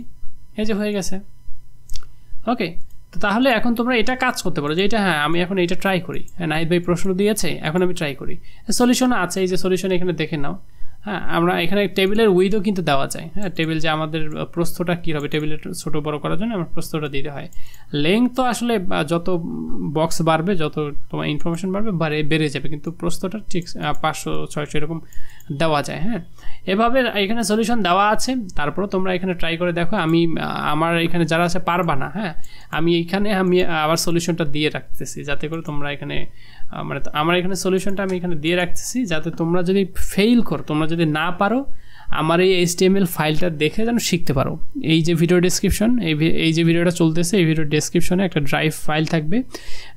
এই যে হয়ে গেছে। ওকে, তো তাহলে এখন তোমরা এটা কাজ করতে পারো যে এটা, হ্যাঁ আমি এখন এইটা ট্রাই করি। হ্যাঁ, নাহিদ ভাই প্রশ্ন দিয়েছে, এখন আমি ট্রাই করি। সলিউশন আছে, এই যে সলিউশন এখানে দেখে নাও। হ্যাঁ, আমরা এখানে টেবিলের উইথও কিন্তু দেওয়া যায়। হ্যাঁ, টেবিল যে আমাদের প্রস্থটা কী হবে, টেবিলের ছোটো বড়ো করার জন্য আমার প্রস্থটা দিতে হয়। লেংথ তো আসলে যত বক্স বাড়বে, যত তোমার ইনফরমেশন বাড়বে বেড়ে যাবে, কিন্তু প্রস্থটা ঠিক 500-600 এরকম দেওয়া যায়। হ্যাঁ, এভাবে এখানে সলিউশন দেওয়া আছে। তারপরও তোমরা এখানে ট্রাই করে দেখো। আমার এখানে যারা আছে পারবা না, হ্যাঁ, আমি আবার সলিউশনটা দিয়ে রাখতেছি, যাতে করে তোমরা এখানে আমার এখানে সলিউশনটা আমি এখানে দিয়ে রাখতেছি, যাতে তোমরা যদি ফেইল করো, তোমরা যদি না পারো, আমার এই HTML ফাইলটা দেখে যেন শিখতে পারো। এই যে ভিডিও ডেসক্রিপশন, এই যে ভিডিওটা চলতেছে এই ভিডিও ডেসক্রিপশনে একটা ড্রাইভ ফাইল থাকবে।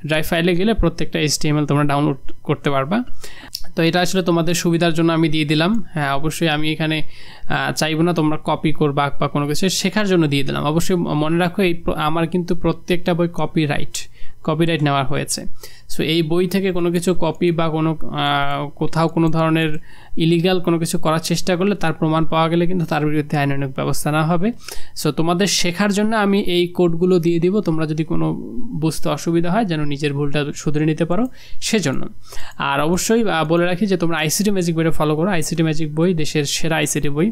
ড্রাইভ ফাইলে গেলে প্রত্যেকটা HTML তোমরা ডাউনলোড করতে পারবা। তো এটা আসলে তোমাদের সুবিধার জন্য আমি দিয়ে দিলাম। হ্যাঁ, অবশ্যই আমি এখানে চাইবো না তোমরা কপি করবা বা কোনো কিছু, শেখার জন্য দিয়ে দিলাম। অবশ্যই মনে রাখো আমার কিন্তু প্রত্যেকটা বই কপিরাইট নেওয়া হয়েছে। সো এই বই থেকে কোনো কিছু কপি বা কোথাও কোনো ধরনের ইলিগাল কোনো কিছু করার চেষ্টা করলে তার প্রমাণ পাওয়া গেলে কিন্তু তার বিরুদ্ধে আইনানুগ ব্যবস্থা নেওয়া হবে। সো তোমাদের শেখার জন্য আমি এই কোডগুলো দিয়ে দিব, তোমরা যদি কোনো বুঝতে অসুবিধা হয় যেন নিজের ভুলটা শুধরে নিতে পারো সেজন্য। আর অবশ্যই বলে রাখি যে তোমরা আইসিটি ম্যাজিক বইটা ফলো করো। আইসিটি ম্যাজিক বই দেশের সেরা আইসিটি বই,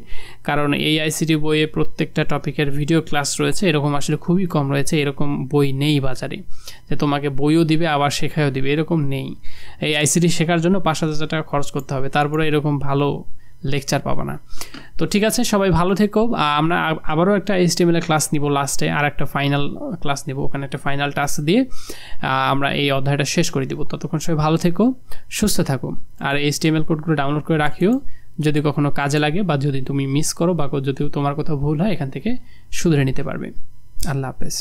কারণ এই আইসিটি বইয়ে প্রত্যেকটা টপিকের ভিডিও ক্লাস রয়েছে। এরকম আসলে খুবই কম রয়েছে, এরকম বই নেই বাজারে যে তোমাকে বইও দিবে আবার শেখায়ও দিবে, এরকম নেই। এই আইসিটি শেখার জন্য 5,000 টাকা খরচ করতে হবে, তারপরে এরকম ভালো লেকচার পাবো না। তো ঠিক আছে, সবাই ভালো থেকো। আমরা আবারও একটা HTML ক্লাস নিব লাস্টে, আর একটা ফাইনাল ক্লাস নিব, ওখানে একটা ফাইনাল টাস্ক দিয়ে আমরা এই অধ্যায়টা শেষ করে দিব। ততক্ষণ সবাই ভালো থেকো, সুস্থ থাকো। আর HTML কোডগুলো ডাউনলোড করে রাখিও, যদি কখনো কাজে লাগে বা যদি তুমি মিস করো বা যদি তোমার কোথাও ভুল হয় এখান থেকে শুধরে নিতে পারবে। আল্লাহ হাফেজ।